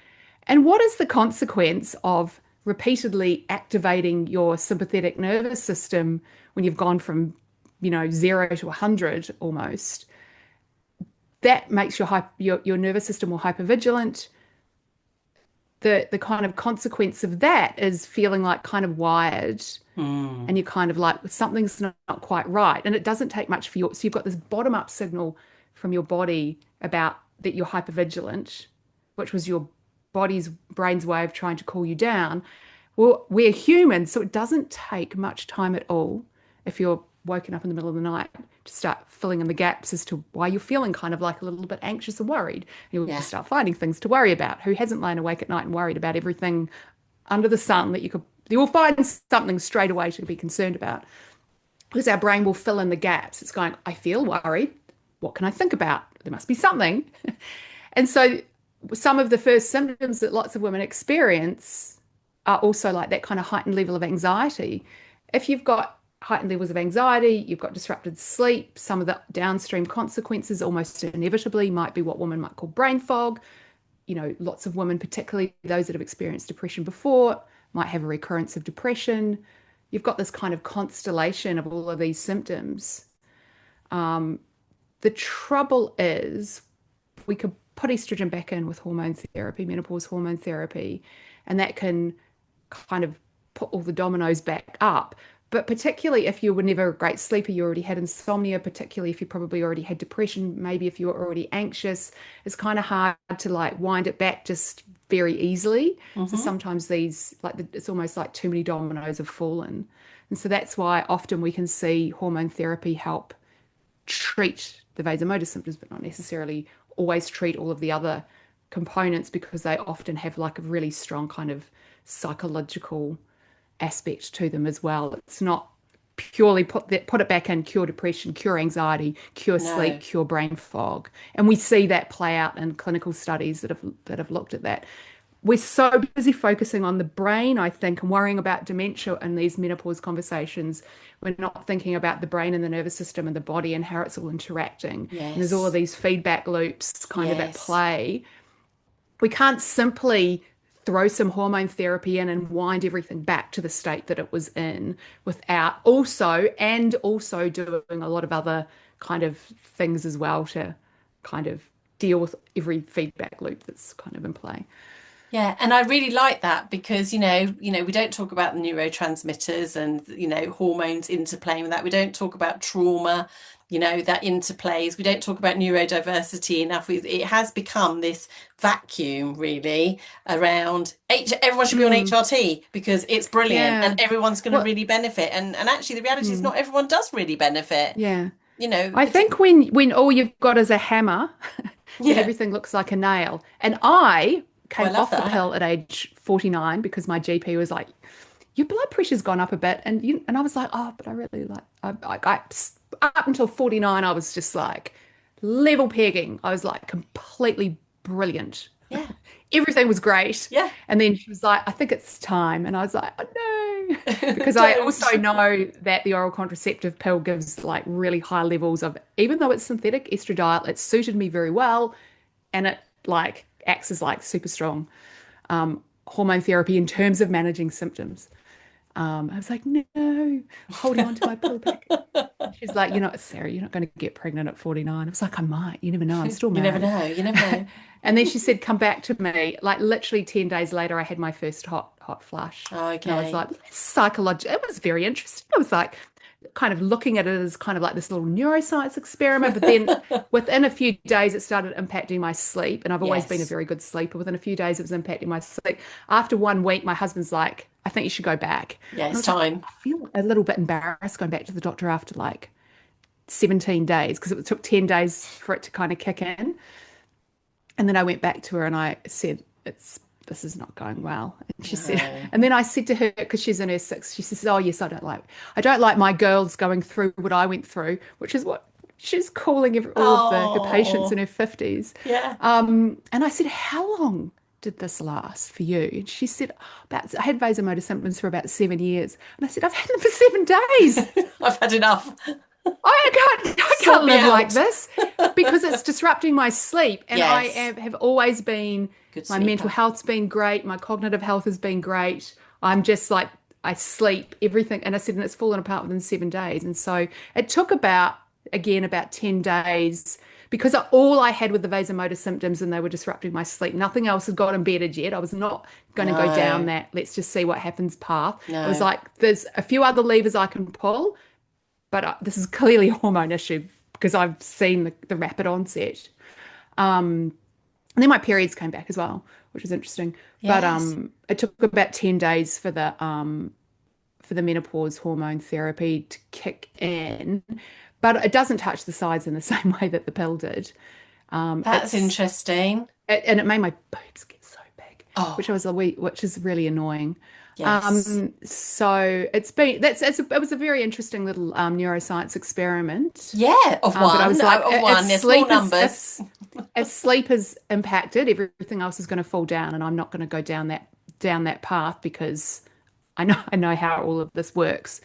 [SPEAKER 2] And what is the consequence of repeatedly activating your sympathetic nervous system when you've gone from, 0 to 100 almost? That makes your nervous system more hypervigilant. The kind of consequence of that is feeling like kind of wired, and you're kind of like something's not quite right, and it doesn't take much so you've got this bottom up signal from your body about that you're hypervigilant, which was your brain's way of trying to cool you down. Well, we're humans, so it doesn't take much time at all if you're woken up in the middle of the night to start filling in the gaps as to why you're feeling kind of like a little bit anxious and worried. You'll
[SPEAKER 1] Yeah.
[SPEAKER 2] just start finding things to worry about. Who hasn't lain awake at night and worried about everything under the sun that you will find something straight away to be concerned about, because our brain will fill in the gaps. It's going, I feel worried. What can I think about? There must be something. And so some of the first symptoms that lots of women experience are also like that kind of heightened level of anxiety. If you've got heightened levels of anxiety, you've got disrupted sleep, some of the downstream consequences almost inevitably might be what women might call brain fog. Lots of women, particularly those that have experienced depression before, might have a recurrence of depression. You've got this kind of constellation of all of these symptoms. The trouble is we could put estrogen back in with hormone therapy, menopause hormone therapy, and that can kind of put all the dominoes back up. But particularly if you were never a great sleeper, you already had insomnia, particularly if you probably already had depression, maybe if you were already anxious, it's kind of hard to like wind it back just very easily. So
[SPEAKER 1] Mm-hmm.
[SPEAKER 2] sometimes it's almost like too many dominoes have fallen. And so that's why often we can see hormone therapy help treat the vasomotor symptoms, but not necessarily always treat all of the other components, because they often have like a really strong kind of psychological aspect to them as well. It's not purely put it back in, cure depression, cure anxiety, cure sleep,
[SPEAKER 1] No.
[SPEAKER 2] cure brain fog. And we see that play out in clinical studies that have looked at that. We're so busy focusing on the brain, I think, and worrying about dementia in these menopause conversations. We're not thinking about the brain and the nervous system and the body and how it's all interacting. And there's all of
[SPEAKER 1] Yes.
[SPEAKER 2] these feedback loops kind of at
[SPEAKER 1] Yes.
[SPEAKER 2] play. We can't simply throw some hormone therapy in and wind everything back to the state that it was in without also doing a lot of other kind of things as well to kind of deal with every feedback loop that's kind of in play.
[SPEAKER 1] Yeah, and I really like that because we don't talk about the neurotransmitters and hormones interplaying with that. We don't talk about trauma, that interplays. We don't talk about neurodiversity enough. It has become this vacuum really around everyone should be on
[SPEAKER 2] Mm,
[SPEAKER 1] HRT because it's brilliant
[SPEAKER 2] yeah.
[SPEAKER 1] and everyone's going to
[SPEAKER 2] Well,
[SPEAKER 1] really benefit. And actually the reality is
[SPEAKER 2] mm,
[SPEAKER 1] not everyone does really benefit.
[SPEAKER 2] yeah.
[SPEAKER 1] You know,
[SPEAKER 2] I
[SPEAKER 1] partic
[SPEAKER 2] think when all you've got is a hammer, then
[SPEAKER 1] yeah.
[SPEAKER 2] everything looks like a nail. And I
[SPEAKER 1] Oh, I
[SPEAKER 2] came
[SPEAKER 1] love
[SPEAKER 2] off the
[SPEAKER 1] that.
[SPEAKER 2] pill at age 49 because my GP was like, your blood pressure's gone up a bit. And I was like, oh, but I really like, up until 49, I was just like level pegging. I was like completely brilliant.
[SPEAKER 1] Yeah.
[SPEAKER 2] Everything was great.
[SPEAKER 1] Yeah.
[SPEAKER 2] And then she was like, I think it's time. And I was like, oh no. Because I
[SPEAKER 1] Don't.
[SPEAKER 2] also know that the oral contraceptive pill gives like really high levels of, even though it's synthetic estradiol, it suited me very well. And it like acts as like super strong hormone therapy in terms of managing symptoms. I was like, no, holding on to my pill pack. And she's like, Sarah, you're not going to get pregnant at 49. I was like, I might. You never know. I'm still
[SPEAKER 1] You never
[SPEAKER 2] married.
[SPEAKER 1] know. You never know.
[SPEAKER 2] And then she said, come back to me. Like literally 10 days later, I had my first hot flush.
[SPEAKER 1] Oh,
[SPEAKER 2] And I was
[SPEAKER 1] okay.
[SPEAKER 2] like, psychological. It was very interesting. I was like, kind of looking at it as kind of like this little neuroscience experiment. But then within a few days, it started impacting my sleep. And I've always been a
[SPEAKER 1] Yes.
[SPEAKER 2] very good sleeper. Within a few days, it was impacting my sleep. After 1 week, my husband's like, I think you should go back.
[SPEAKER 1] Yeah,
[SPEAKER 2] And I
[SPEAKER 1] it's
[SPEAKER 2] was like,
[SPEAKER 1] time.
[SPEAKER 2] I feel a little bit embarrassed going back to the doctor after like 17 days because it took 10 days for it to kind of kick in. And then I went back to her and I said, this is not going well. And she said,
[SPEAKER 1] No.
[SPEAKER 2] and then I said to her, because she's in her sixth, she says, oh yes, I don't like my girls going through what I went through, which is what she's calling all of her patients in
[SPEAKER 1] Oh,
[SPEAKER 2] her 50s.
[SPEAKER 1] yeah.
[SPEAKER 2] And I said, how long did this last for you? And she said, I had vasomotor symptoms for about 7 years. And I said, I've had them for 7 days.
[SPEAKER 1] I've had enough.
[SPEAKER 2] I
[SPEAKER 1] Sort
[SPEAKER 2] can't
[SPEAKER 1] me
[SPEAKER 2] live like
[SPEAKER 1] out.
[SPEAKER 2] this because it's disrupting my sleep. And
[SPEAKER 1] Yes.
[SPEAKER 2] have always been,
[SPEAKER 1] Good
[SPEAKER 2] my mental
[SPEAKER 1] sleeper.
[SPEAKER 2] health's been great. My cognitive health has been great. I'm just like, I sleep, everything. And I said, and it's fallen apart within 7 days. And so it took about 10 days because all I had were the vasomotor symptoms and they were disrupting my sleep. Nothing else had got embedded yet. I was not going to go down
[SPEAKER 1] No.
[SPEAKER 2] that, let's just see what happens path. It was
[SPEAKER 1] No.
[SPEAKER 2] like, there's a few other levers I can pull but this is clearly a hormone issue because I've seen the rapid onset. And then my periods came back as well, which was interesting. But
[SPEAKER 1] Yes.
[SPEAKER 2] it took about 10 days for the menopause hormone therapy to kick in. But it doesn't touch the sides in the same way that the pill did.
[SPEAKER 1] That's interesting.
[SPEAKER 2] And it made my boobs get so big,
[SPEAKER 1] Oh,
[SPEAKER 2] which is really annoying.
[SPEAKER 1] yes.
[SPEAKER 2] So it's been it was a very interesting little neuroscience experiment.
[SPEAKER 1] Yeah, of
[SPEAKER 2] But I
[SPEAKER 1] one.
[SPEAKER 2] was like,
[SPEAKER 1] Of one. They're small numbers.
[SPEAKER 2] if sleep is impacted, everything else is going to fall down, and I'm not going to go down that path because I know how all of this works.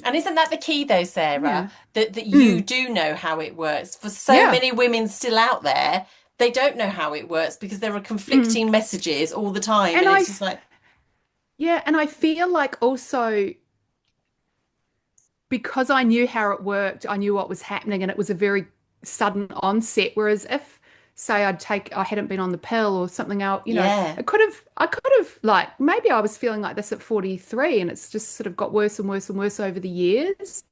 [SPEAKER 1] And isn't that the key though, Sarah?
[SPEAKER 2] Yeah,
[SPEAKER 1] That you
[SPEAKER 2] mm,
[SPEAKER 1] do know how it works. For so
[SPEAKER 2] yeah,
[SPEAKER 1] many women still out there, they don't know how it works because there are
[SPEAKER 2] mm.
[SPEAKER 1] conflicting messages all the time.
[SPEAKER 2] And
[SPEAKER 1] And it's
[SPEAKER 2] I
[SPEAKER 1] just like,
[SPEAKER 2] yeah, and I feel like also because I knew how it worked, I knew what was happening, and it was a very sudden onset. Whereas if, say, I hadn't been on the pill or something else,
[SPEAKER 1] yeah,
[SPEAKER 2] I could have, like, maybe I was feeling like this at 43, and it's just sort of got worse and worse and worse over the years.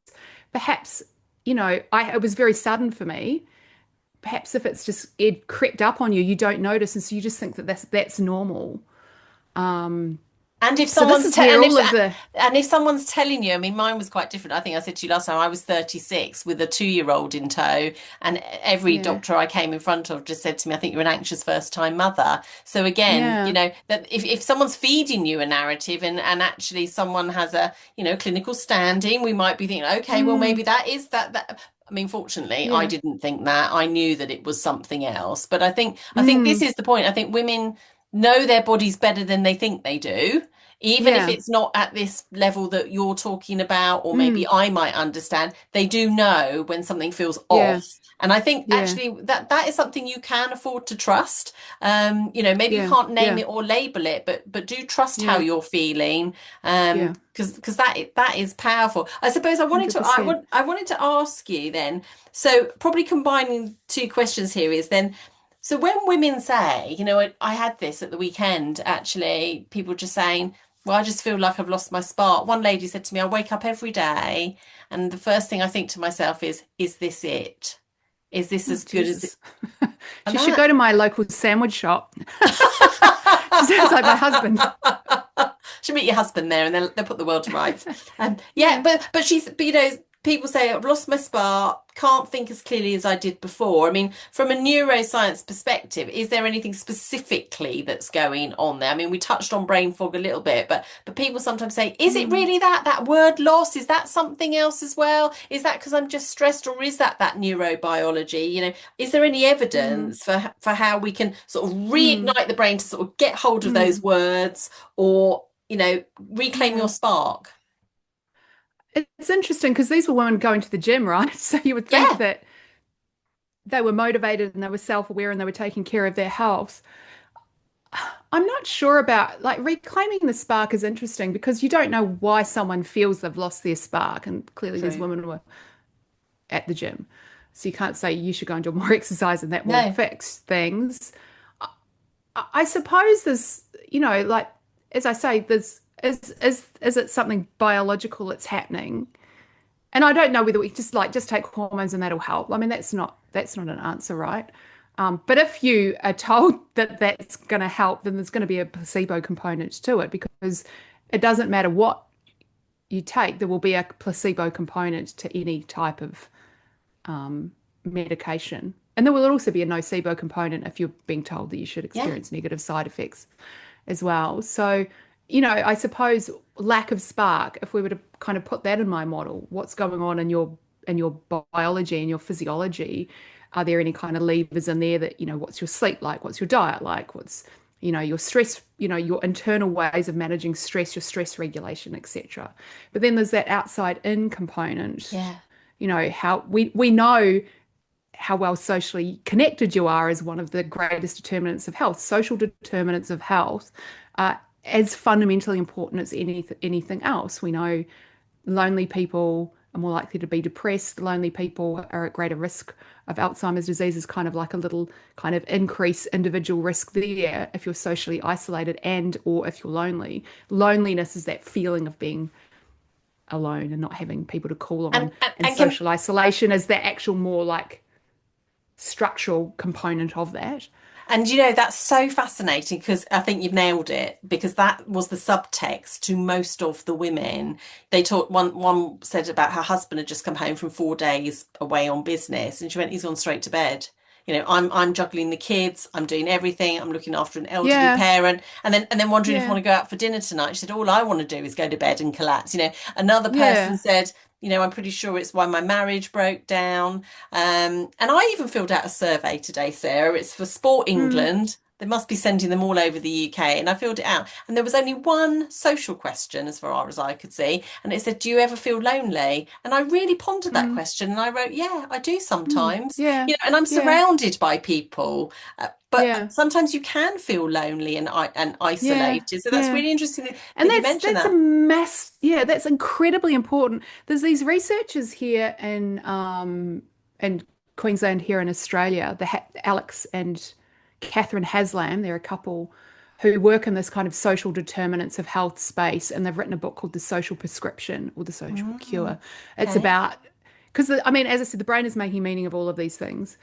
[SPEAKER 2] Perhaps, it was very sudden for me. Perhaps if it's just it crept up on you, you don't notice, and so you just think that that's normal.
[SPEAKER 1] and if
[SPEAKER 2] So this
[SPEAKER 1] someone's
[SPEAKER 2] is
[SPEAKER 1] te
[SPEAKER 2] where all of the
[SPEAKER 1] and if someone's telling you, I mean, mine was quite different. I think I said to you last time I was 36 with a 2-year-old in tow, and every
[SPEAKER 2] yeah,
[SPEAKER 1] doctor I came in front of just said to me, "I think you're an anxious first-time mother." So again,
[SPEAKER 2] yeah,
[SPEAKER 1] that if someone's feeding you a narrative and actually someone has a clinical standing, we might be thinking, okay, well maybe
[SPEAKER 2] mm,
[SPEAKER 1] that is that. I mean, fortunately, I
[SPEAKER 2] yeah,
[SPEAKER 1] didn't think that. I knew that it was something else. But I think this
[SPEAKER 2] mm,
[SPEAKER 1] is the point. I think women know their bodies better than they think they do, even if
[SPEAKER 2] yeah.
[SPEAKER 1] it's not at this level that you're talking about, or maybe
[SPEAKER 2] Mm.
[SPEAKER 1] I might understand, they do know when something feels
[SPEAKER 2] Yeah,
[SPEAKER 1] off. And I think
[SPEAKER 2] yeah,
[SPEAKER 1] actually that is something you can afford to trust. Maybe you
[SPEAKER 2] yeah,
[SPEAKER 1] can't name
[SPEAKER 2] yeah,
[SPEAKER 1] it or label it, but do trust how
[SPEAKER 2] yeah,
[SPEAKER 1] you're feeling.
[SPEAKER 2] yeah,
[SPEAKER 1] Because that is powerful. I suppose I wanted to I
[SPEAKER 2] 100%.
[SPEAKER 1] want I wanted to ask you then. So probably combining two questions here is then, so when women say, I had this at the weekend, actually, people just saying, well, I just feel like I've lost my spark. One lady said to me, I wake up every day and the first thing I think to myself is this it? Is this
[SPEAKER 2] Oh,
[SPEAKER 1] as good as it?
[SPEAKER 2] Jesus.
[SPEAKER 1] And
[SPEAKER 2] She should go to my local sandwich shop. She sounds like my husband.
[SPEAKER 1] Should meet your husband there and they'll put the world to rights. Yeah,
[SPEAKER 2] Yeah.
[SPEAKER 1] but people say I've lost my spark, can't think as clearly as I did before. I mean, from a neuroscience perspective, is there anything specifically that's going on there? I mean, we touched on brain fog a little bit, but people sometimes say, is it
[SPEAKER 2] Mm,
[SPEAKER 1] really that word loss? Is that something else as well? Is that because I'm just stressed, or is that neurobiology? Is there any
[SPEAKER 2] mm,
[SPEAKER 1] evidence for how we can sort of
[SPEAKER 2] mm,
[SPEAKER 1] reignite the brain to sort of get hold of those
[SPEAKER 2] mm.
[SPEAKER 1] words, or reclaim your
[SPEAKER 2] Yeah.
[SPEAKER 1] spark?
[SPEAKER 2] It's interesting because these were women going to the gym, right? So you would think
[SPEAKER 1] Yeah.
[SPEAKER 2] that they were motivated and they were self-aware and they were taking care of their health. I'm not sure about like reclaiming the spark is interesting because you don't know why someone feels they've lost their spark. And clearly these
[SPEAKER 1] True.
[SPEAKER 2] women were at the gym. So you can't say you should go and do more exercise and that will
[SPEAKER 1] No.
[SPEAKER 2] fix things. I suppose there's, like as I say, there's is it something biological that's happening? And I don't know whether we just take hormones and that'll help. I mean, that's not an answer, right? But if you are told that that's going to help, then there's going to be a placebo component to it because it doesn't matter what you take, there will be a placebo component to any type of medication. And there will also be a nocebo component if you're being told that you should
[SPEAKER 1] Yeah.
[SPEAKER 2] experience negative side effects as well. So, I suppose lack of spark, if we were to kind of put that in my model, what's going on in your biology and your physiology? Are there any kind of levers in there that, what's your sleep like? What's your diet like? What's, your stress, your internal ways of managing stress, your stress regulation, etc. But then there's that outside in component,
[SPEAKER 1] Yeah.
[SPEAKER 2] how we know how well socially connected you are is one of the greatest determinants of health. Social determinants of health are as fundamentally important as anything else. We know lonely people are more likely to be depressed. Lonely people are at greater risk of Alzheimer's disease is kind of like a little kind of increase individual risk there if you're socially isolated and or if you're lonely. Loneliness is that feeling of being alone and not having people to call
[SPEAKER 1] And,
[SPEAKER 2] on.
[SPEAKER 1] and,
[SPEAKER 2] And
[SPEAKER 1] and can
[SPEAKER 2] social isolation is the actual more like structural component of that.
[SPEAKER 1] And that's so fascinating because I think you've nailed it because that was the subtext to most of the women. They talked one said about her husband had just come home from 4 days away on business and she went, he's gone straight to bed. I'm juggling the kids, I'm doing everything, I'm looking after an elderly
[SPEAKER 2] Yeah,
[SPEAKER 1] parent, and then wondering if I
[SPEAKER 2] yeah,
[SPEAKER 1] want to go out for dinner tonight. She said, all I want to do is go to bed and collapse. Another person
[SPEAKER 2] yeah.
[SPEAKER 1] said, I'm pretty sure it's why my marriage broke down. And I even filled out a survey today, Sarah. It's for Sport
[SPEAKER 2] Mm,
[SPEAKER 1] England. They must be sending them all over the UK. And I filled it out. And there was only one social question, as far as I could see. And it said, do you ever feel lonely? And I really pondered that
[SPEAKER 2] mm,
[SPEAKER 1] question. And I wrote, yeah, I do
[SPEAKER 2] mm.
[SPEAKER 1] sometimes.
[SPEAKER 2] Yeah,
[SPEAKER 1] And I'm
[SPEAKER 2] yeah,
[SPEAKER 1] surrounded by people. But
[SPEAKER 2] yeah,
[SPEAKER 1] sometimes you can feel lonely and
[SPEAKER 2] yeah,
[SPEAKER 1] isolated. So that's
[SPEAKER 2] yeah.
[SPEAKER 1] really interesting that,
[SPEAKER 2] And
[SPEAKER 1] that you
[SPEAKER 2] that's
[SPEAKER 1] mentioned
[SPEAKER 2] that's a
[SPEAKER 1] that.
[SPEAKER 2] yeah, that's incredibly important. There's these researchers here in Queensland here in Australia, Alex and Catherine Haslam, they're a couple who work in this kind of social determinants of health space, and they've written a book called The Social Prescription or The Social
[SPEAKER 1] Mm,
[SPEAKER 2] Cure. It's
[SPEAKER 1] okay.
[SPEAKER 2] about because I mean, as I said, the brain is making meaning of all of these things.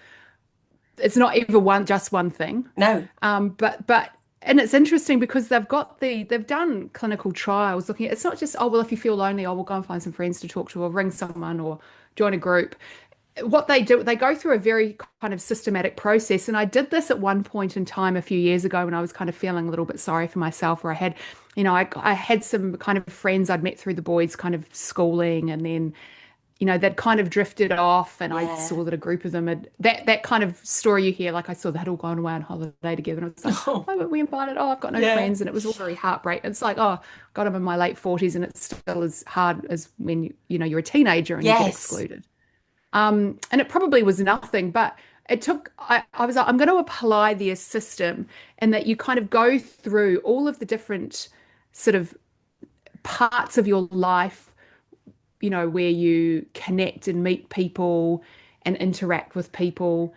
[SPEAKER 2] It's not ever just one thing.
[SPEAKER 1] No.
[SPEAKER 2] But and it's interesting because they've done clinical trials looking at it's not just, oh well, if you feel lonely, oh we'll go and find some friends to talk to or ring someone or join a group. What they do, they go through a very kind of systematic process. And I did this at one point in time a few years ago when I was kind of feeling a little bit sorry for myself, where I had, I had some kind of friends I'd met through the boys' kind of schooling, and then they'd kind of drifted off, and I
[SPEAKER 1] Yeah.
[SPEAKER 2] saw that a group of them had that kind of story you hear, like I saw they had all gone away on holiday together, and I was like, why weren't we invited? Oh, I've got no
[SPEAKER 1] Yeah.
[SPEAKER 2] friends, and it was all very heartbreaking. It's like, oh, God, I'm in my late 40s, and it's still as hard as when you're a teenager and you get
[SPEAKER 1] Yes.
[SPEAKER 2] excluded. And it probably was nothing, but it took. I was like, I'm going to apply the system, and that you kind of go through all of the different sort of parts of your life where you connect and meet people and interact with people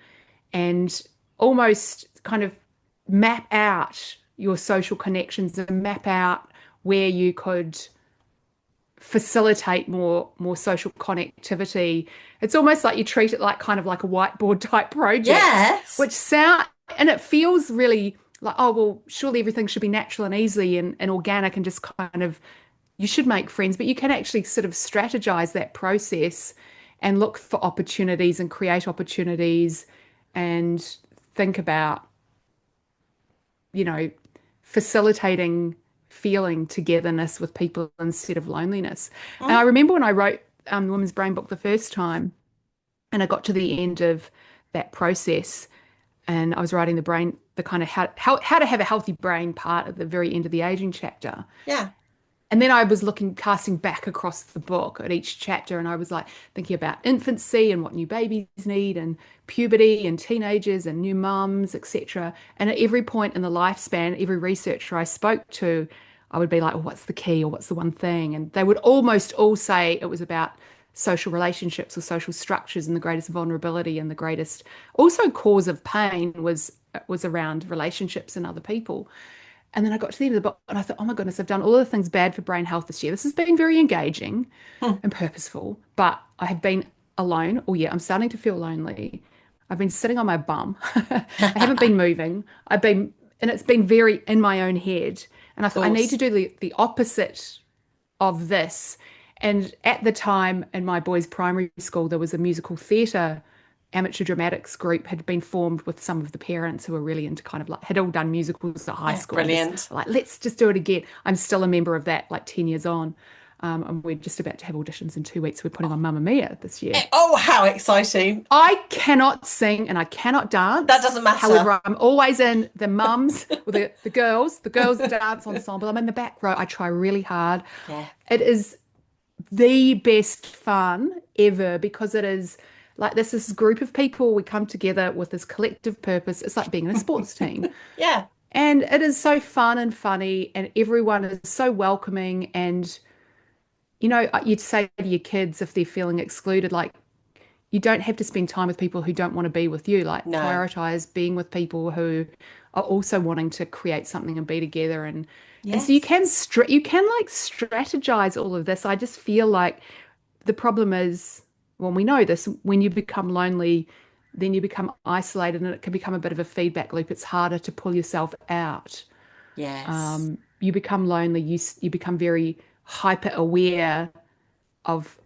[SPEAKER 2] and almost kind of map out your social connections and map out where you could facilitate more social connectivity. It's almost like you treat it like kind of like a whiteboard type project,
[SPEAKER 1] Yes.
[SPEAKER 2] which and it feels really like, oh, well, surely everything should be natural and easy and organic and just kind of you should make friends, but you can actually sort of strategize that process and look for opportunities and create opportunities and think about, you know, facilitating feeling togetherness with people instead of loneliness. And I
[SPEAKER 1] Mm,
[SPEAKER 2] remember when I wrote the Women's Brain book the first time, and I got to the end of that process, and I was writing the kind of how to have a healthy brain part at the very end of the aging chapter.
[SPEAKER 1] yeah.
[SPEAKER 2] And then I was casting back across the book at each chapter, and I was like thinking about infancy and what new babies need, and puberty and teenagers and new mums, etc. And at every point in the lifespan, every researcher I spoke to, I would be like, well, what's the key or what's the one thing? And they would almost all say it was about social relationships or social structures, and the greatest vulnerability and the greatest also cause of pain was around relationships and other people. And then I got to the end of the book and I thought, oh my goodness, I've done all the things bad for brain health this year. This has been very engaging
[SPEAKER 1] Hmm.
[SPEAKER 2] and purposeful, but I have been alone. Oh yeah, I'm starting to feel lonely. I've been sitting on my bum. I haven't been moving. And it's been very in my own head. And I
[SPEAKER 1] Of
[SPEAKER 2] thought I need to
[SPEAKER 1] course.
[SPEAKER 2] do the opposite of this. And at the time in my boys' primary school, there was a musical theatre amateur dramatics group had been formed with some of the parents who were really into kind of like had all done musicals at high
[SPEAKER 1] Oh,
[SPEAKER 2] school and just
[SPEAKER 1] brilliant.
[SPEAKER 2] like let's just do it again. I'm still a member of that like 10 years on. And we're just about to have auditions in 2 weeks. We're putting on Mamma Mia this year.
[SPEAKER 1] Oh, how exciting.
[SPEAKER 2] I cannot sing and I cannot
[SPEAKER 1] That
[SPEAKER 2] dance.
[SPEAKER 1] doesn't matter.
[SPEAKER 2] However, I'm always in the mums or the girls dance ensemble. I'm in the back row. I try really hard.
[SPEAKER 1] Yeah.
[SPEAKER 2] It is the best fun ever because it is like this group of people. We come together with this collective purpose. It's like being in a sports team.
[SPEAKER 1] Yeah.
[SPEAKER 2] And it is so fun and funny, and everyone is so welcoming. And, you'd say to your kids if they're feeling excluded, like, you don't have to spend time with people who don't want to be with you. Like,
[SPEAKER 1] No.
[SPEAKER 2] prioritize being with people who are also wanting to create something and be together. And so
[SPEAKER 1] Yes.
[SPEAKER 2] you can like strategize all of this. I just feel like the problem is, well, we know this, when you become lonely, then you become isolated and it can become a bit of a feedback loop. It's harder to pull yourself out.
[SPEAKER 1] Yes.
[SPEAKER 2] You become lonely, you become very hyper aware of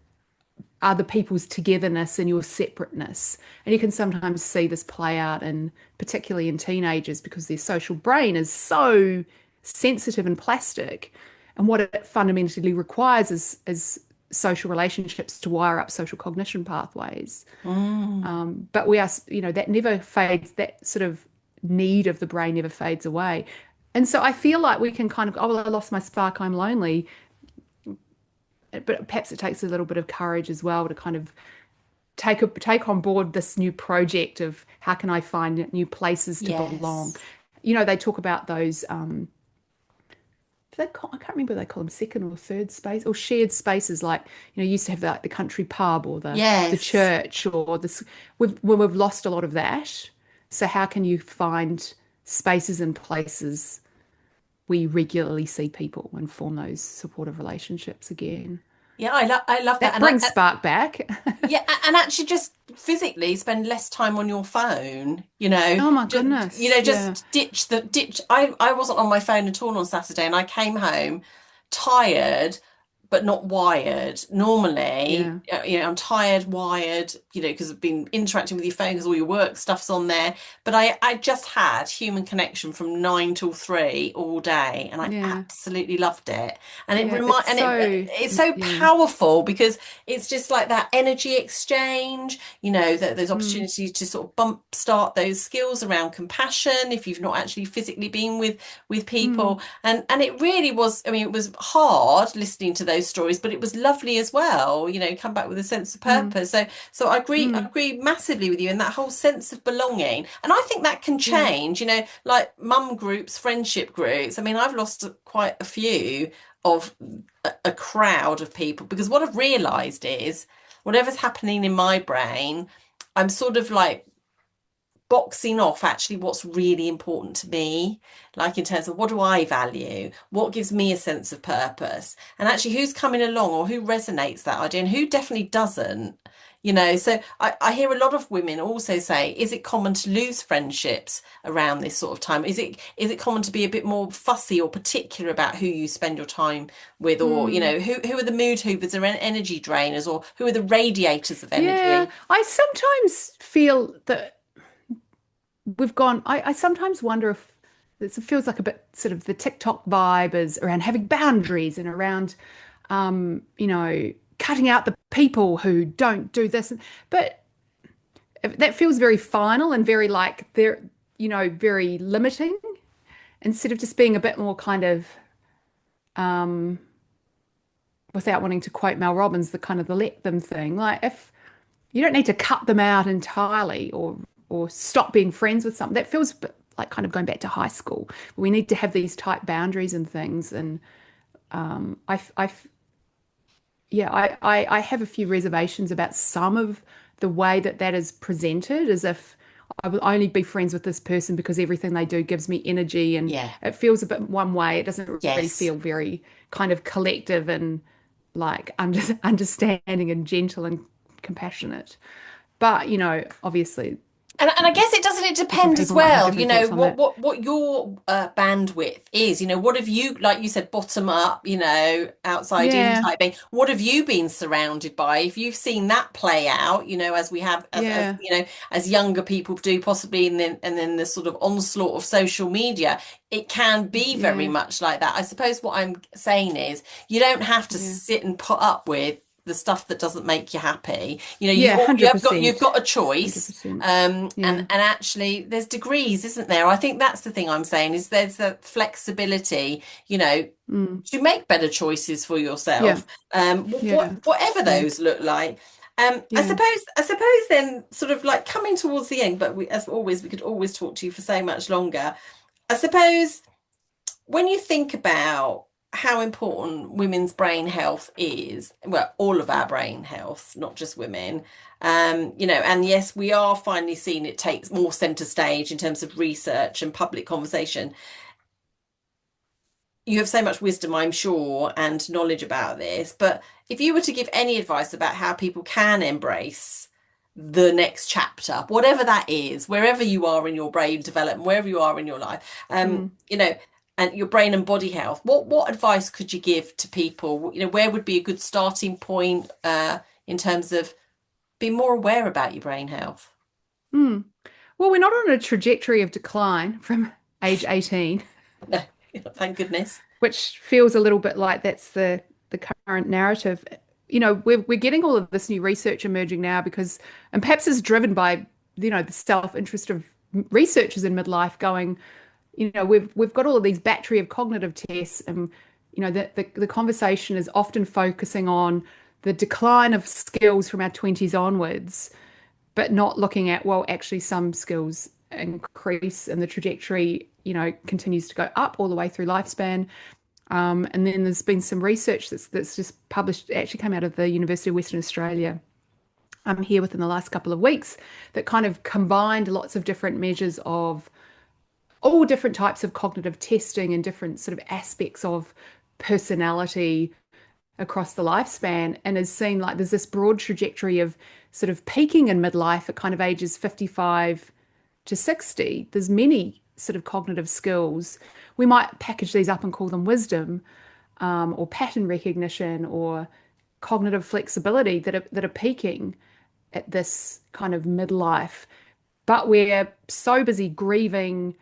[SPEAKER 2] other people's togetherness and your separateness. And you can sometimes see this play out in particularly in teenagers because their social brain is so sensitive and plastic. And what it fundamentally requires is social relationships to wire up social cognition pathways.
[SPEAKER 1] Mm.
[SPEAKER 2] But that never fades, that sort of need of the brain never fades away. And so I feel like we can kind of, oh, well, I lost my spark, I'm lonely. But perhaps it takes a little bit of courage as well to kind of take on board this new project of how can I find new places to belong.
[SPEAKER 1] Yes.
[SPEAKER 2] They talk about those I can't remember what they call them, second or third space or shared spaces, like you used to have like the country pub or the
[SPEAKER 1] Yes.
[SPEAKER 2] church or this we've lost a lot of that. So how can you find spaces and places where you regularly see people and form those supportive relationships again?
[SPEAKER 1] Yeah, I love that.
[SPEAKER 2] That brings spark back.
[SPEAKER 1] Yeah, and actually just physically spend less time on your phone,
[SPEAKER 2] Oh my
[SPEAKER 1] just,
[SPEAKER 2] goodness. Yeah.
[SPEAKER 1] just ditch. I wasn't on my phone at all on Saturday and I came home tired but not wired. Normally,
[SPEAKER 2] Yeah.
[SPEAKER 1] I'm tired, wired, because I've been interacting with your phone because all your work stuff's on there. But I just had human connection from 9 till 3 all day, and I
[SPEAKER 2] Yeah.
[SPEAKER 1] absolutely loved it. And
[SPEAKER 2] Yeah. It's so
[SPEAKER 1] it's so
[SPEAKER 2] yeah.
[SPEAKER 1] powerful because it's just like that energy exchange, that those
[SPEAKER 2] Mm,
[SPEAKER 1] opportunities to sort of bump start those skills around compassion if you've not actually physically been with
[SPEAKER 2] mm,
[SPEAKER 1] people. And it really was, I mean, it was hard listening to those stories, but it was lovely as well, come back with a sense of
[SPEAKER 2] mm,
[SPEAKER 1] purpose. So I
[SPEAKER 2] mm.
[SPEAKER 1] agree massively with you in that whole sense of belonging. And I think that can
[SPEAKER 2] Yeah.
[SPEAKER 1] change, like mum groups, friendship groups. I mean, I've lost quite a few of a crowd of people because what I've realized is whatever's happening in my brain, I'm sort of like boxing off actually what's really important to me, like in terms of what do I value, what gives me a sense of purpose, and actually who's coming along or who resonates that idea and who definitely doesn't. So I hear a lot of women also say, is it common to lose friendships around this sort of time? Is it common to be a bit more fussy or particular about who you spend your time with, or
[SPEAKER 2] Mm.
[SPEAKER 1] who are the mood hoovers or energy drainers, or who are the radiators of
[SPEAKER 2] Yeah.
[SPEAKER 1] energy?
[SPEAKER 2] I sometimes feel that I sometimes wonder if it feels like a bit sort of the TikTok vibe is around having boundaries and around, cutting out the people who don't do this. But that feels very final and very like they're, very limiting instead of just being a bit more kind of without wanting to quote Mel Robbins, the kind of the let them thing. Like if you don't need to cut them out entirely or stop being friends with something. That feels like kind of going back to high school. We need to have these tight boundaries and things. And I yeah, I have a few reservations about some of the way that that is presented, as if I will only be friends with this person because everything they do gives me energy, and
[SPEAKER 1] Yeah.
[SPEAKER 2] it feels a bit one way. It doesn't really
[SPEAKER 1] Yes.
[SPEAKER 2] feel very kind of collective and like understanding and gentle and compassionate. But, obviously
[SPEAKER 1] And I guess it doesn't it
[SPEAKER 2] different
[SPEAKER 1] depend as
[SPEAKER 2] people might have
[SPEAKER 1] well,
[SPEAKER 2] different thoughts on that.
[SPEAKER 1] what your bandwidth is. What have you, like you said, bottom up, outside in
[SPEAKER 2] Yeah,
[SPEAKER 1] type thing. What have you been surrounded by? If you've seen that play out, as we have as
[SPEAKER 2] yeah,
[SPEAKER 1] as younger people do possibly, and then the sort of onslaught of social media, it can be very
[SPEAKER 2] yeah,
[SPEAKER 1] much like that. I suppose what I'm saying is you don't have to
[SPEAKER 2] yeah,
[SPEAKER 1] sit and put up with the stuff that doesn't make you happy.
[SPEAKER 2] yeah,
[SPEAKER 1] You've got a
[SPEAKER 2] 100%,
[SPEAKER 1] choice.
[SPEAKER 2] 100%.
[SPEAKER 1] And
[SPEAKER 2] Yeah.
[SPEAKER 1] actually there's degrees, isn't there? I think that's the thing I'm saying, is there's a flexibility,
[SPEAKER 2] Mm.
[SPEAKER 1] to make better choices for
[SPEAKER 2] Yeah,
[SPEAKER 1] yourself,
[SPEAKER 2] yeah,
[SPEAKER 1] whatever
[SPEAKER 2] yeah,
[SPEAKER 1] those look like. I
[SPEAKER 2] yeah.
[SPEAKER 1] suppose then, sort of like coming towards the end, but as always, we could always talk to you for so much longer. I suppose when you think about how important women's brain health is, well, all of our brain health, not just women, and yes, we are finally seeing it take more center stage in terms of research and public conversation. You have so much wisdom, I'm sure, and knowledge about this, but if you were to give any advice about how people can embrace the next chapter, whatever that is, wherever you are in your brain development, wherever you are in your life,
[SPEAKER 2] Mm.
[SPEAKER 1] and your brain and body health, what advice could you give to people? Where would be a good starting point, in terms of being more aware about your brain health?
[SPEAKER 2] Mm. Well, we're not on a trajectory of decline from age 18,
[SPEAKER 1] No, thank goodness.
[SPEAKER 2] which feels a little bit like that's the current narrative. We're getting all of this new research emerging now because, and perhaps is driven by, the self-interest of researchers in midlife going, we've got all of these battery of cognitive tests, and the conversation is often focusing on the decline of skills from our 20s onwards, but not looking at, well, actually some skills increase and the trajectory, continues to go up all the way through lifespan. And then there's been some research that's just published, it actually came out of the University of Western Australia here within the last couple of weeks, that kind of combined lots of different measures of all different types of cognitive testing and different sort of aspects of personality across the lifespan, and has seen like there's this broad trajectory of sort of peaking in midlife at kind of ages 55 to 60. There's many sort of cognitive skills. We might package these up and call them wisdom, or pattern recognition or cognitive flexibility that are peaking at this kind of midlife. But we're so busy grieving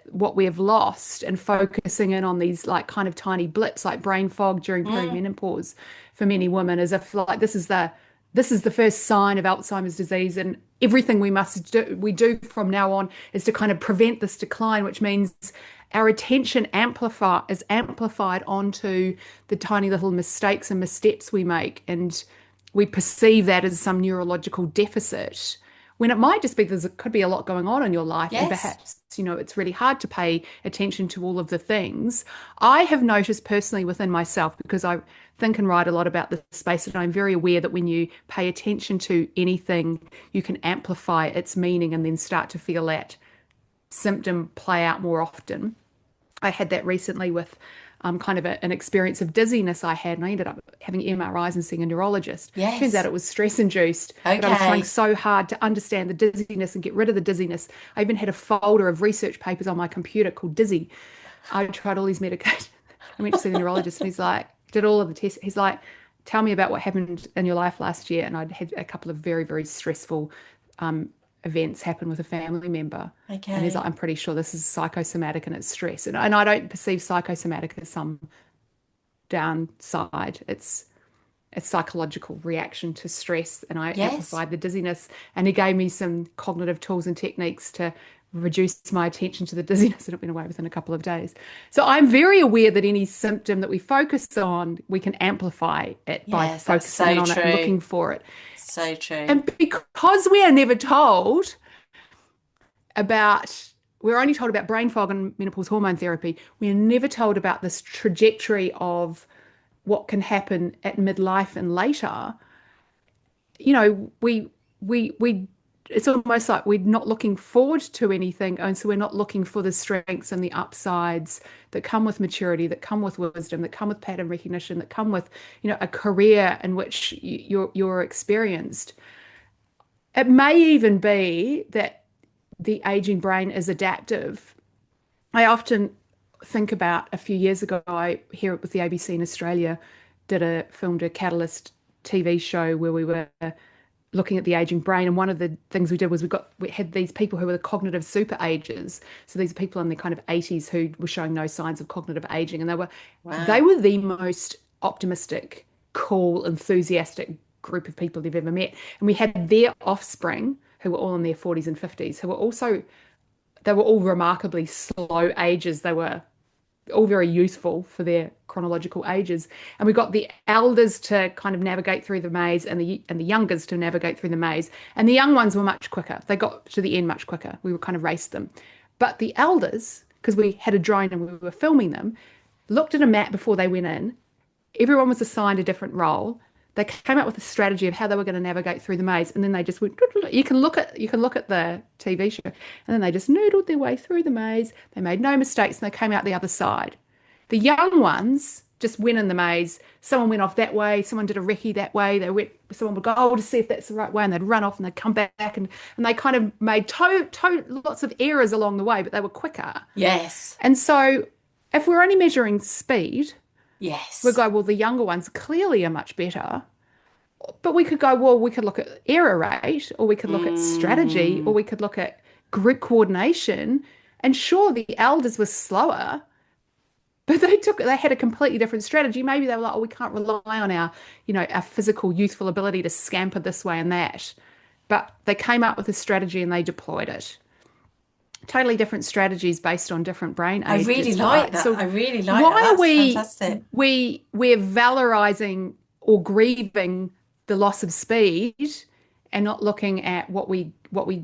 [SPEAKER 2] what we have lost and focusing in on these like kind of tiny blips like brain fog during
[SPEAKER 1] Mm,
[SPEAKER 2] perimenopause for many women, as if like this is the first sign of Alzheimer's disease, and everything we do from now on is to kind of prevent this decline, which means our attention is amplified onto the tiny little mistakes and missteps we make, and we perceive that as some neurological deficit, when it might just be there could be a lot going on in your life, and
[SPEAKER 1] yes.
[SPEAKER 2] perhaps it's really hard to pay attention to all of the things. I have noticed personally within myself, because I think and write a lot about this space, and I'm very aware that when you pay attention to anything, you can amplify its meaning and then start to feel that symptom play out more often. I had that recently with kind of an experience of dizziness I had, and I ended up having MRIs and seeing a neurologist. Turns out
[SPEAKER 1] Yes.
[SPEAKER 2] it was stress induced, but I was trying
[SPEAKER 1] Okay.
[SPEAKER 2] so hard to understand the dizziness and get rid of the dizziness. I even had a folder of research papers on my computer called Dizzy. I tried all these medications. I went to see the neurologist, and he's like, did all of the tests. He's like, tell me about what happened in your life last year. And I'd had a couple of very, very stressful um, events happen with a family member. And he's like,
[SPEAKER 1] Okay.
[SPEAKER 2] I'm pretty sure this is psychosomatic and it's stress. And I don't perceive psychosomatic as some downside. It's a psychological reaction to stress. And I
[SPEAKER 1] Yes.
[SPEAKER 2] amplified the dizziness. And he gave me some cognitive tools and techniques to reduced my attention to the dizziness and it went away within a couple of days. So I'm very aware that any symptom that we focus on, we can amplify it by
[SPEAKER 1] Yes, that's
[SPEAKER 2] focusing in
[SPEAKER 1] so
[SPEAKER 2] on it and
[SPEAKER 1] true.
[SPEAKER 2] looking for it.
[SPEAKER 1] So true.
[SPEAKER 2] And because we are never told about, we're only told about brain fog and menopause hormone therapy, we're never told about this trajectory of what can happen at midlife and later. We it's almost like we're not looking forward to anything, and so we're not looking for the strengths and the upsides that come with maturity, that come with wisdom, that come with pattern recognition, that come with, a career in which you're experienced. It may even be that the aging brain is adaptive. I often think about a few years ago, I hear it with the ABC in Australia, filmed a Catalyst TV show where we were looking at the aging brain. And one of the things we did was we had these people who were the cognitive super agers. So these are people in their kind of 80s who were showing no signs of cognitive aging. And they
[SPEAKER 1] Wow.
[SPEAKER 2] were the most optimistic, cool, enthusiastic group of people they've ever met. And we had their offspring who were all in their 40s and 50s, who were also, they were all remarkably slow ages. They were all very useful for their chronological ages. And we got the elders to kind of navigate through the maze and the youngers to navigate through the maze. And the young ones were much quicker. They got to the end much quicker. We were kind of raced them. But the elders, because we had a drone and we were filming them, looked at a map before they went in. Everyone was assigned a different role. They came up with a strategy of how they were going to navigate through the maze, and then they just went. You can look at the TV show, and then they just noodled their way through the maze. They made no mistakes, and they came out the other side. The young ones just went in the maze. Someone went off that way. Someone did a recce that way. Someone would go, oh, to see if that's the right way, and they'd run off and they'd come back, and they kind of made lots of errors along the way, but they were quicker.
[SPEAKER 1] Yes.
[SPEAKER 2] And so, if we're only measuring speed, we
[SPEAKER 1] Yes.
[SPEAKER 2] go, well, the younger ones clearly are much better. But we could go, well, we could look at error rate, or we could look at strategy, or
[SPEAKER 1] Mm.
[SPEAKER 2] we could look at group coordination. And sure, the elders were slower, but they had a completely different strategy. Maybe they were like, oh, we can't rely on our physical, youthful ability to scamper this way and that. But they came up with a strategy and they deployed it. Totally different strategies based on different brain
[SPEAKER 1] I really
[SPEAKER 2] ages,
[SPEAKER 1] like
[SPEAKER 2] right?
[SPEAKER 1] that.
[SPEAKER 2] So
[SPEAKER 1] I really like that.
[SPEAKER 2] why are
[SPEAKER 1] That's fantastic.
[SPEAKER 2] we're valorizing or grieving the loss of speed and not looking at what we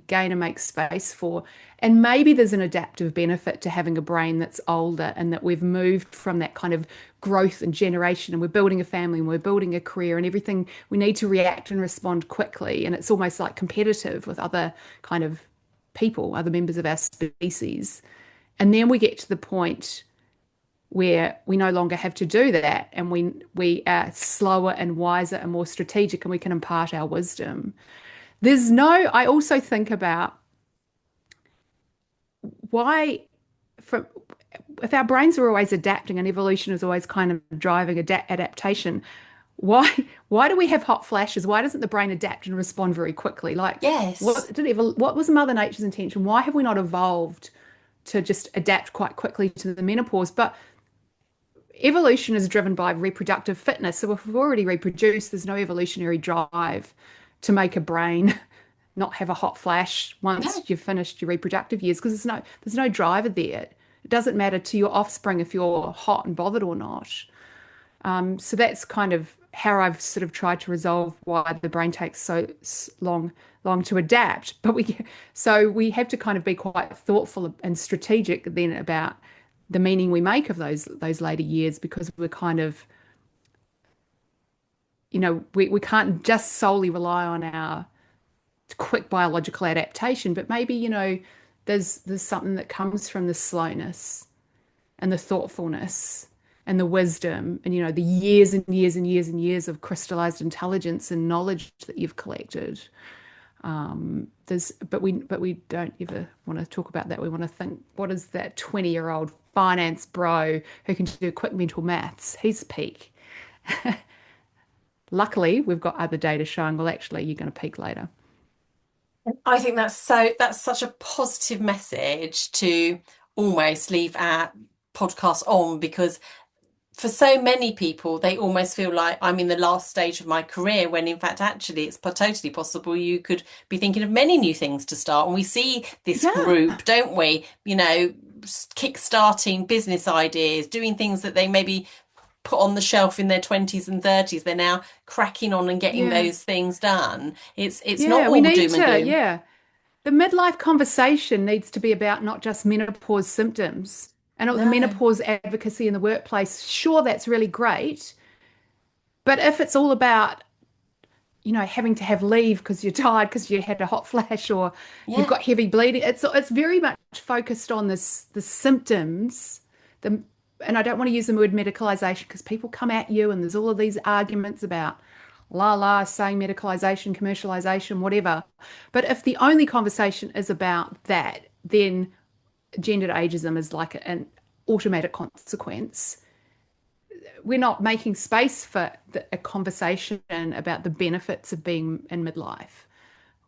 [SPEAKER 2] gain and make space for? And maybe there's an adaptive benefit to having a brain that's older and that we've moved from that kind of growth and generation, and we're building a family and we're building a career and everything, we need to react and respond quickly, and it's almost like competitive with other kind of people, other members of our species. And then we get to the point where we no longer have to do that, and we are slower and wiser and more strategic, and we can impart our wisdom. I also think about why, from if our brains are always adapting and evolution is always kind of driving adaptation, why why do we have hot flashes? Why doesn't the brain adapt and respond very quickly? Like,
[SPEAKER 1] Yes.
[SPEAKER 2] what was Mother Nature's intention? Why have we not evolved to just adapt quite quickly to the menopause? But evolution is driven by reproductive fitness. So if we've already reproduced, there's no evolutionary drive to make a brain not have a hot flash
[SPEAKER 1] No.
[SPEAKER 2] once you've finished your reproductive years, because there's no driver there. It doesn't matter to your offspring if you're hot and bothered or not. So that's kind of how I've sort of tried to resolve why the brain takes so long to adapt. So we have to kind of be quite thoughtful and strategic then about the meaning we make of those later years, because we're kind of, we can't just solely rely on our quick biological adaptation, but maybe, there's something that comes from the slowness and the thoughtfulness and the wisdom and, the years and years and years and years of crystallized intelligence and knowledge that you've collected. But we don't ever want to talk about that. We want to think, what is that 20-year-old finance bro who can do quick mental maths? He's peak. Luckily, we've got other data showing, well, actually, you're going to peak later.
[SPEAKER 1] I think that's such a positive message to almost leave our podcast on, because for so many people, they almost feel like I'm in the last stage of my career, when in fact, actually, it's totally possible you could be thinking of many new things to start. And we see this
[SPEAKER 2] Yeah.
[SPEAKER 1] group, don't we? Kick-starting business ideas, doing things that they maybe put on the shelf in their 20s and 30s. They're now cracking on and getting
[SPEAKER 2] Yeah.
[SPEAKER 1] those things done. It's not
[SPEAKER 2] Yeah. We
[SPEAKER 1] all
[SPEAKER 2] need
[SPEAKER 1] doom and
[SPEAKER 2] to,
[SPEAKER 1] gloom.
[SPEAKER 2] yeah. The midlife conversation needs to be about not just menopause symptoms and the
[SPEAKER 1] No.
[SPEAKER 2] menopause advocacy in the workplace. Sure, that's really great. But if it's all about, having to have leave because you're tired because you had a hot flash or you've
[SPEAKER 1] Yeah.
[SPEAKER 2] got heavy bleeding, it's very much focused on the symptoms. The and I don't want to use the word medicalization because people come at you and there's all of these arguments about saying medicalization, commercialization, whatever. But if the only conversation is about that, then gendered ageism is like an automatic consequence. We're not making space for a conversation about the benefits of being in midlife.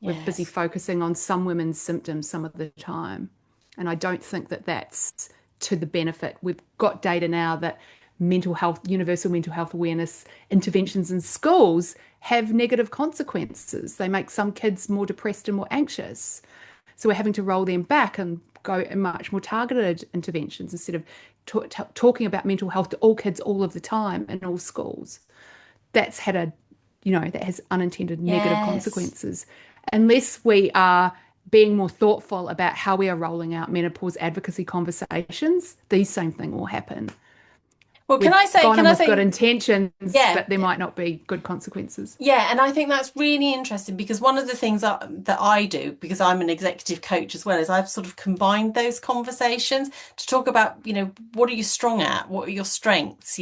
[SPEAKER 2] We're busy
[SPEAKER 1] Yes.
[SPEAKER 2] focusing on some women's symptoms some of the time. And I don't think that that's to the benefit. We've got data now that mental health, universal mental health awareness interventions in schools have negative consequences. They make some kids more depressed and more anxious. So we're having to roll them back and go in much more targeted interventions instead of talking about mental health to all kids all of the time in all schools. That's had that has unintended negative
[SPEAKER 1] Yes.
[SPEAKER 2] consequences. Unless we are being more thoughtful about how we are rolling out menopause advocacy conversations, the same thing will happen.
[SPEAKER 1] Well,
[SPEAKER 2] We've gone
[SPEAKER 1] can
[SPEAKER 2] in
[SPEAKER 1] I
[SPEAKER 2] with good
[SPEAKER 1] say,
[SPEAKER 2] intentions,
[SPEAKER 1] yeah.
[SPEAKER 2] but there might not be good consequences.
[SPEAKER 1] Yeah, and I think that's really interesting, because one of the things that I do, because I'm an executive coach as well, is I've sort of combined those conversations to talk about, what are you strong at? What are your strengths?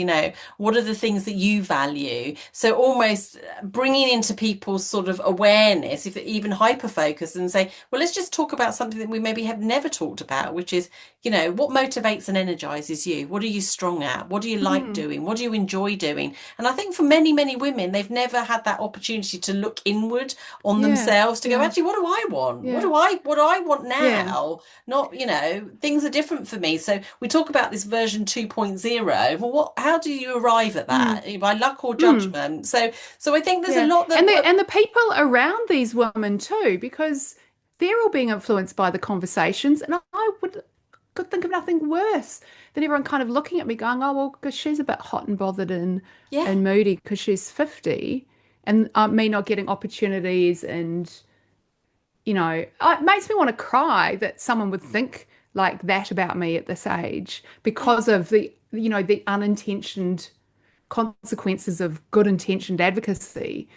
[SPEAKER 1] What are the things that you value? So almost bringing into people's sort of awareness, if they're even hyper focused, and say, well, let's just talk about something that we maybe have never talked about, which is, what motivates and energizes you? What are you strong at? What do you like
[SPEAKER 2] Mm,
[SPEAKER 1] doing? What do you enjoy doing? And I think for many, many women, they've never had that opportunity to look inward on
[SPEAKER 2] yeah,
[SPEAKER 1] themselves, to go,
[SPEAKER 2] yeah,
[SPEAKER 1] actually, what do I want?
[SPEAKER 2] yeah,
[SPEAKER 1] What do I want
[SPEAKER 2] yeah.
[SPEAKER 1] now? Not, things are different for me. So we talk about this version 2.0. Well, how do you arrive at
[SPEAKER 2] Mm,
[SPEAKER 1] that? By luck or
[SPEAKER 2] mm.
[SPEAKER 1] judgment? So I think there's a
[SPEAKER 2] Yeah,
[SPEAKER 1] lot that,
[SPEAKER 2] and the people around these women too, because they're all being influenced by the conversations, and I could think of nothing worse than everyone kind of looking at me going, "Oh well, because she's a bit hot and bothered
[SPEAKER 1] yeah,
[SPEAKER 2] and moody because she's 50, and me not getting opportunities, and it makes me want to cry that someone would think like that about me at this age
[SPEAKER 1] yeah.
[SPEAKER 2] because of the unintentioned consequences of good intentioned advocacy.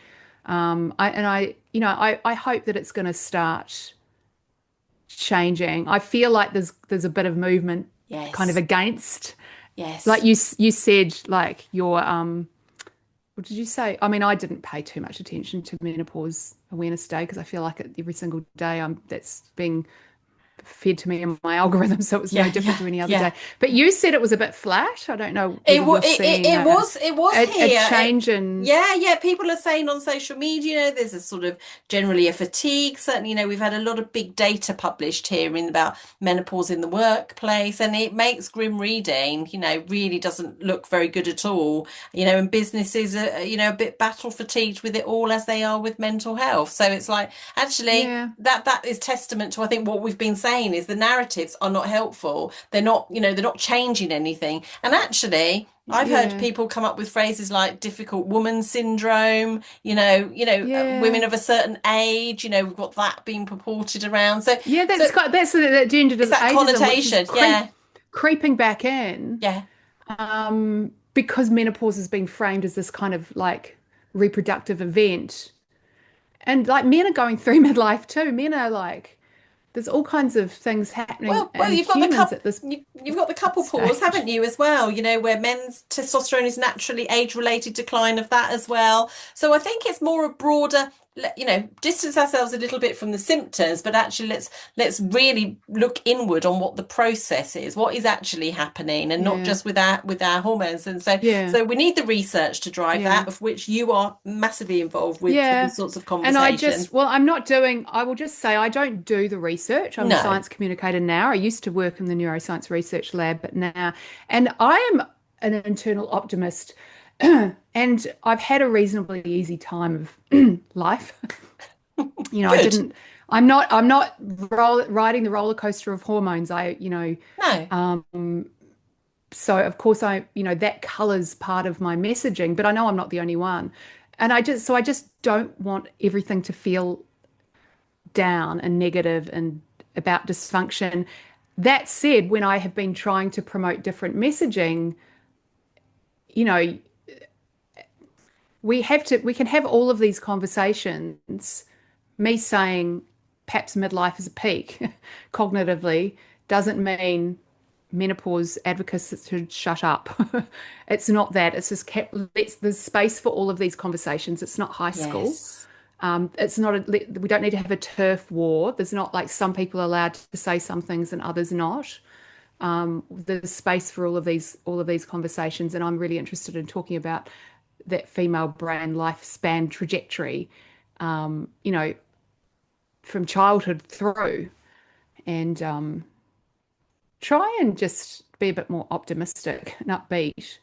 [SPEAKER 2] I hope that it's going to start changing. I feel like there's a bit of movement kind of
[SPEAKER 1] Yes,
[SPEAKER 2] against, like
[SPEAKER 1] yes.
[SPEAKER 2] you said, like your what did you say? I mean, I didn't pay too much attention to Menopause Awareness Day because I feel like every single day that's being fed to me in my algorithm, so it was no
[SPEAKER 1] Yeah,
[SPEAKER 2] different
[SPEAKER 1] yeah,
[SPEAKER 2] to any other
[SPEAKER 1] yeah.
[SPEAKER 2] day. But you said it was a bit flat. I don't know
[SPEAKER 1] It,
[SPEAKER 2] whether
[SPEAKER 1] wa-
[SPEAKER 2] you're seeing
[SPEAKER 1] it was
[SPEAKER 2] a
[SPEAKER 1] here.
[SPEAKER 2] change in.
[SPEAKER 1] Yeah, yeah. People are saying on social media, there's a sort of generally a fatigue. Certainly, we've had a lot of big data published here in about menopause in the workplace, and it makes grim reading. Really doesn't look very good at all. And businesses are, a bit battle fatigued with it all, as they are with mental health. So it's like, actually,
[SPEAKER 2] Yeah,
[SPEAKER 1] that is testament to, I think, what we've been saying is the narratives are not helpful. They're not changing anything. And actually, I've heard
[SPEAKER 2] yeah,
[SPEAKER 1] people come up with phrases like difficult woman syndrome, women
[SPEAKER 2] yeah.
[SPEAKER 1] of a certain age, we've got that being purported around. So
[SPEAKER 2] Yeah,
[SPEAKER 1] so
[SPEAKER 2] that's the gender
[SPEAKER 1] it's that
[SPEAKER 2] ageism, which is
[SPEAKER 1] connotation. Yeah.
[SPEAKER 2] creeping back in,
[SPEAKER 1] Yeah.
[SPEAKER 2] because menopause is being framed as this kind of like reproductive event. And like men are going through midlife too. Men are like, there's all kinds of things happening
[SPEAKER 1] Well,
[SPEAKER 2] in
[SPEAKER 1] you've got the
[SPEAKER 2] humans
[SPEAKER 1] cup.
[SPEAKER 2] at this
[SPEAKER 1] You've got the couple pause, haven't
[SPEAKER 2] stage.
[SPEAKER 1] you, as well? Where men's testosterone is naturally age-related decline of that as well. So I think it's more a broader, distance ourselves a little bit from the symptoms, but actually let's really look inward on what the process is, what is actually happening, and not
[SPEAKER 2] Yeah,
[SPEAKER 1] just with our hormones. And so
[SPEAKER 2] yeah,
[SPEAKER 1] so we need the research to drive
[SPEAKER 2] yeah.
[SPEAKER 1] that, of which you are massively involved with these
[SPEAKER 2] Yeah.
[SPEAKER 1] sorts of
[SPEAKER 2] And
[SPEAKER 1] conversations.
[SPEAKER 2] I will just say I don't do the research. I'm a
[SPEAKER 1] No.
[SPEAKER 2] science communicator now. I used to work in the neuroscience research lab, but now, and I am an internal optimist. And I've had a reasonably easy time of life. I
[SPEAKER 1] Good.
[SPEAKER 2] didn't, I'm not riding the roller coaster of hormones.
[SPEAKER 1] No.
[SPEAKER 2] So of course that colors part of my messaging, but I know I'm not the only one. And I just don't want everything to feel down and negative and about dysfunction. That said, when I have been trying to promote different messaging, you know, we can have all of these conversations. Me saying perhaps midlife is a peak cognitively doesn't mean menopause advocates should shut up. It's not that. It's just there's space for all of these conversations. It's not high school.
[SPEAKER 1] Yes.
[SPEAKER 2] It's not we don't need to have a turf war. There's not like some people are allowed to say some things and others not. There's space for all of these conversations, and I'm really interested in talking about that female brain lifespan trajectory, you know, from childhood through, and try and just be a bit more optimistic and upbeat.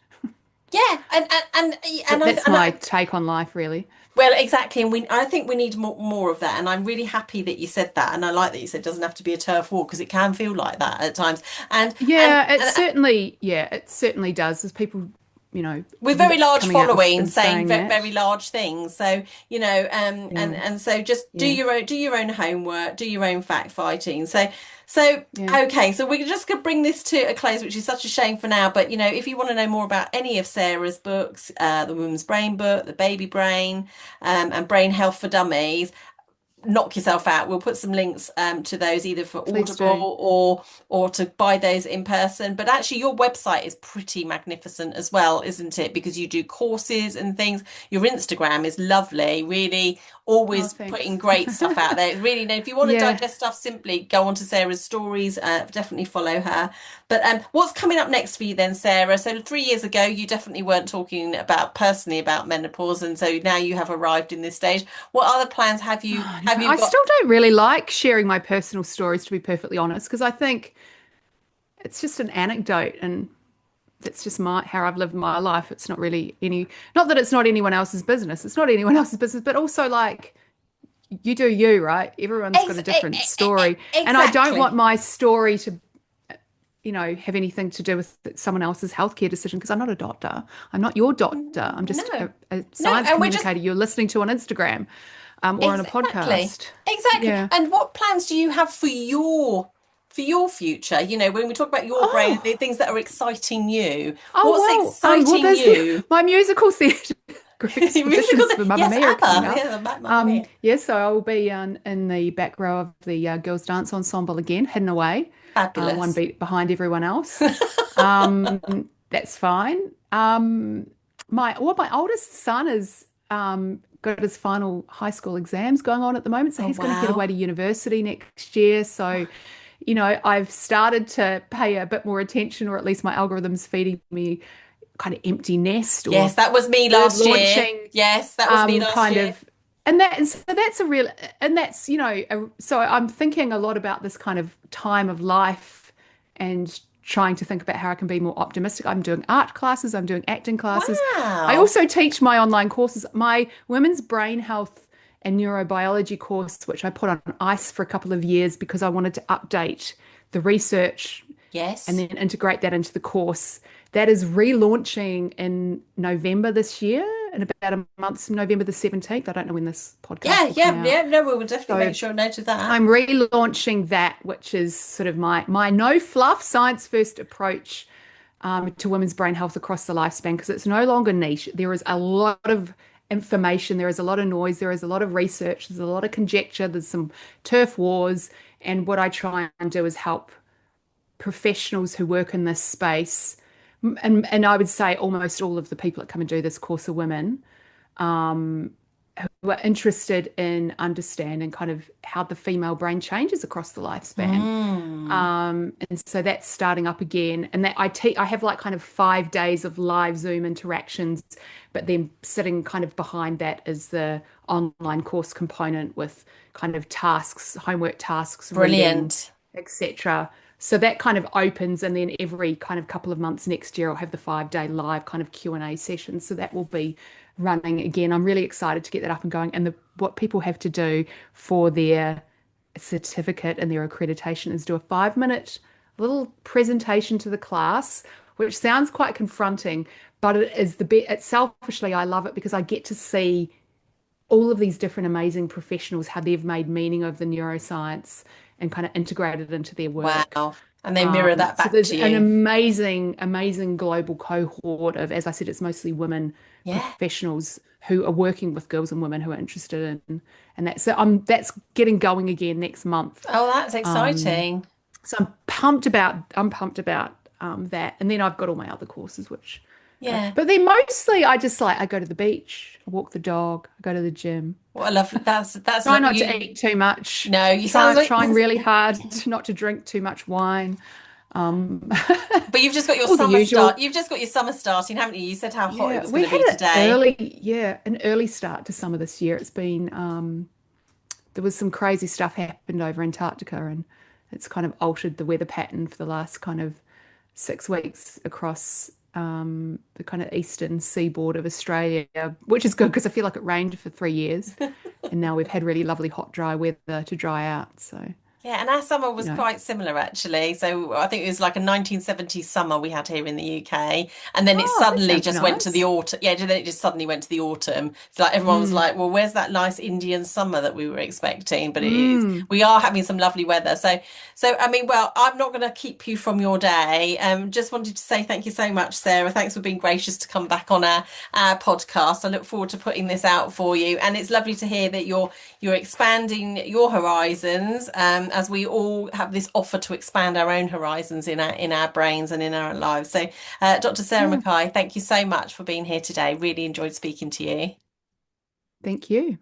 [SPEAKER 1] Yeah,
[SPEAKER 2] That's my take on life, really.
[SPEAKER 1] well, exactly, and I think we need more of that. And I'm really happy that you said that, and I like that you said it doesn't have to be a turf war because it can feel like that at times. And and and
[SPEAKER 2] Yeah, it certainly does. There's people,
[SPEAKER 1] with very large
[SPEAKER 2] coming out
[SPEAKER 1] followings
[SPEAKER 2] and
[SPEAKER 1] saying
[SPEAKER 2] saying
[SPEAKER 1] very
[SPEAKER 2] that.
[SPEAKER 1] large things. So
[SPEAKER 2] Yeah,
[SPEAKER 1] and so just
[SPEAKER 2] yeah,
[SPEAKER 1] do your own homework, do your own fact fighting. So
[SPEAKER 2] yeah.
[SPEAKER 1] okay, so we're just gonna bring this to a close, which is such a shame for now. But if you want to know more about any of Sarah's books, the Woman's Brain book, the Baby Brain, and Brain Health for Dummies, knock yourself out. We'll put some links to those either for
[SPEAKER 2] Please
[SPEAKER 1] Audible
[SPEAKER 2] do.
[SPEAKER 1] or to buy those in person. But actually, your website is pretty magnificent as well, isn't it? Because you do courses and things. Your Instagram is lovely, really
[SPEAKER 2] Oh,
[SPEAKER 1] always
[SPEAKER 2] thanks.
[SPEAKER 1] putting great stuff out there. Really, if you want to
[SPEAKER 2] Yeah.
[SPEAKER 1] digest stuff, simply go on to Sarah's stories. Definitely follow her. But what's coming up next for you then, Sarah? So 3 years ago, you definitely weren't talking about personally about menopause, and so now you have arrived in this stage. What other plans have you
[SPEAKER 2] Oh,
[SPEAKER 1] have
[SPEAKER 2] no,
[SPEAKER 1] you
[SPEAKER 2] I
[SPEAKER 1] got?
[SPEAKER 2] still don't really like sharing my personal stories, to be perfectly honest, because I think it's just an anecdote and that's just my how I've lived my life. It's not really not that it's not anyone else's business. It's not anyone else's business, but also like you do you, right? Everyone's got
[SPEAKER 1] Ex
[SPEAKER 2] a
[SPEAKER 1] e-
[SPEAKER 2] different
[SPEAKER 1] e- e-
[SPEAKER 2] story, and I don't want
[SPEAKER 1] exactly.
[SPEAKER 2] my story to, have anything to do with someone else's healthcare decision because I'm not a doctor. I'm not your doctor. I'm just
[SPEAKER 1] No,
[SPEAKER 2] a
[SPEAKER 1] no,
[SPEAKER 2] science
[SPEAKER 1] and we're just
[SPEAKER 2] communicator you're listening to on Instagram, or on a
[SPEAKER 1] exactly,
[SPEAKER 2] podcast.
[SPEAKER 1] exactly.
[SPEAKER 2] Yeah.
[SPEAKER 1] And what plans do you have for your future? When we talk about your brain, the
[SPEAKER 2] Oh,
[SPEAKER 1] things that are exciting you. What's
[SPEAKER 2] well,
[SPEAKER 1] exciting you?
[SPEAKER 2] my musical theatre groups
[SPEAKER 1] Musical
[SPEAKER 2] auditions
[SPEAKER 1] thing.
[SPEAKER 2] for Mamma
[SPEAKER 1] Yes,
[SPEAKER 2] Mia are coming
[SPEAKER 1] ABBA.
[SPEAKER 2] up.
[SPEAKER 1] Yeah, Mamma Mia.
[SPEAKER 2] Yeah, so I will be in the back row of the girls' dance ensemble again, hidden away, one
[SPEAKER 1] Fabulous.
[SPEAKER 2] beat behind everyone else. Um, that's fine. My oldest son is got his final high school exams going on at the moment, so
[SPEAKER 1] Oh,
[SPEAKER 2] he's going to get away
[SPEAKER 1] wow.
[SPEAKER 2] to university next year. So, I've started to pay a bit more attention, or at least my algorithm's feeding me kind of empty nest or
[SPEAKER 1] Yes, that was me
[SPEAKER 2] bird
[SPEAKER 1] last year.
[SPEAKER 2] launching
[SPEAKER 1] Yes, that was me last
[SPEAKER 2] kind
[SPEAKER 1] year.
[SPEAKER 2] of, and so that's a real, and that's, so I'm thinking a lot about this kind of time of life and trying to think about how I can be more optimistic. I'm doing art classes, I'm doing acting classes. I
[SPEAKER 1] Wow.
[SPEAKER 2] also teach my online courses, my women's brain health and neurobiology course, which I put on ice for a couple of years because I wanted to update the research and
[SPEAKER 1] Yes.
[SPEAKER 2] then integrate that into the course. That is relaunching in November this year, in about a month's November the 17th. I don't know when this podcast
[SPEAKER 1] Yeah,
[SPEAKER 2] will come
[SPEAKER 1] yeah,
[SPEAKER 2] out.
[SPEAKER 1] yeah. No, we will definitely
[SPEAKER 2] So
[SPEAKER 1] make sure note of that.
[SPEAKER 2] I'm relaunching that, which is sort of my no fluff science first approach to women's brain health across the lifespan because it's no longer niche. There is a lot of information, there is a lot of noise, there is a lot of research, there's a lot of conjecture, there's some turf wars. And what I try and do is help professionals who work in this space, and I would say almost all of the people that come and do this course are women, who are interested in understanding kind of how the female brain changes across the lifespan.
[SPEAKER 1] Mm.
[SPEAKER 2] And so that's starting up again. And that I have like kind of 5 days of live Zoom interactions, but then sitting kind of behind that is the online course component with kind of tasks, homework tasks, reading,
[SPEAKER 1] Brilliant.
[SPEAKER 2] etc. So that kind of opens, and then every kind of couple of months next year, I'll have the 5 day live kind of Q&A session. So that will be running again. I'm really excited to get that up and going. And what people have to do for their certificate and their accreditation is do a 5 minute little presentation to the class, which sounds quite confronting, but it is the best. Selfishly, I love it because I get to see all of these different amazing professionals, how they've made meaning of the neuroscience and kind of integrated into their work.
[SPEAKER 1] Wow. And they mirror that
[SPEAKER 2] So
[SPEAKER 1] back
[SPEAKER 2] there's
[SPEAKER 1] to
[SPEAKER 2] an
[SPEAKER 1] you.
[SPEAKER 2] amazing, amazing global cohort of, as I said, it's mostly women
[SPEAKER 1] Yeah.
[SPEAKER 2] professionals who are working with girls and women who are interested in, and that's getting going again next month.
[SPEAKER 1] Oh, that's exciting.
[SPEAKER 2] So I'm pumped about that, and then I've got all my other courses, which,
[SPEAKER 1] Yeah.
[SPEAKER 2] but then mostly I go to the beach, I walk the dog, I go to the gym.
[SPEAKER 1] What a lovely, that's
[SPEAKER 2] Try
[SPEAKER 1] lovely.
[SPEAKER 2] not to eat too much.
[SPEAKER 1] No, you sound
[SPEAKER 2] Try
[SPEAKER 1] like,
[SPEAKER 2] trying really hard not to drink too much wine. Um,
[SPEAKER 1] but you've just got your
[SPEAKER 2] all the
[SPEAKER 1] summer start.
[SPEAKER 2] usual.
[SPEAKER 1] You've just got your summer starting, haven't you? You said how hot it
[SPEAKER 2] Yeah,
[SPEAKER 1] was going
[SPEAKER 2] we
[SPEAKER 1] to
[SPEAKER 2] had
[SPEAKER 1] be today.
[SPEAKER 2] an early start to summer this year. It's been there was some crazy stuff happened over Antarctica, and it's kind of altered the weather pattern for the last kind of 6 weeks across the kind of eastern seaboard of Australia, which is good because I feel like it rained for 3 years, and now we've had really lovely hot, dry weather to dry out. So,
[SPEAKER 1] Yeah, and our summer
[SPEAKER 2] you
[SPEAKER 1] was
[SPEAKER 2] know,
[SPEAKER 1] quite similar actually. So I think it was like a 1970s summer we had here in the UK, and then it
[SPEAKER 2] oh, that
[SPEAKER 1] suddenly
[SPEAKER 2] sounds
[SPEAKER 1] just went to the
[SPEAKER 2] nice.
[SPEAKER 1] autumn. Yeah, then it just suddenly went to the autumn. So like everyone was
[SPEAKER 2] Mm,
[SPEAKER 1] like, "Well, where's that nice Indian summer that we were expecting?" But it is.
[SPEAKER 2] mm.
[SPEAKER 1] We are having some lovely weather. So I mean, well, I'm not going to keep you from your day. Just wanted to say thank you so much, Sarah. Thanks for being gracious to come back on our podcast. I look forward to putting this out for you, and it's lovely to hear that you're expanding your horizons as we all have this offer to expand our own horizons in our brains and in our lives. So, Dr. Sarah
[SPEAKER 2] Yeah,
[SPEAKER 1] McKay, thank you so much for being here today. Really enjoyed speaking to you.
[SPEAKER 2] thank you.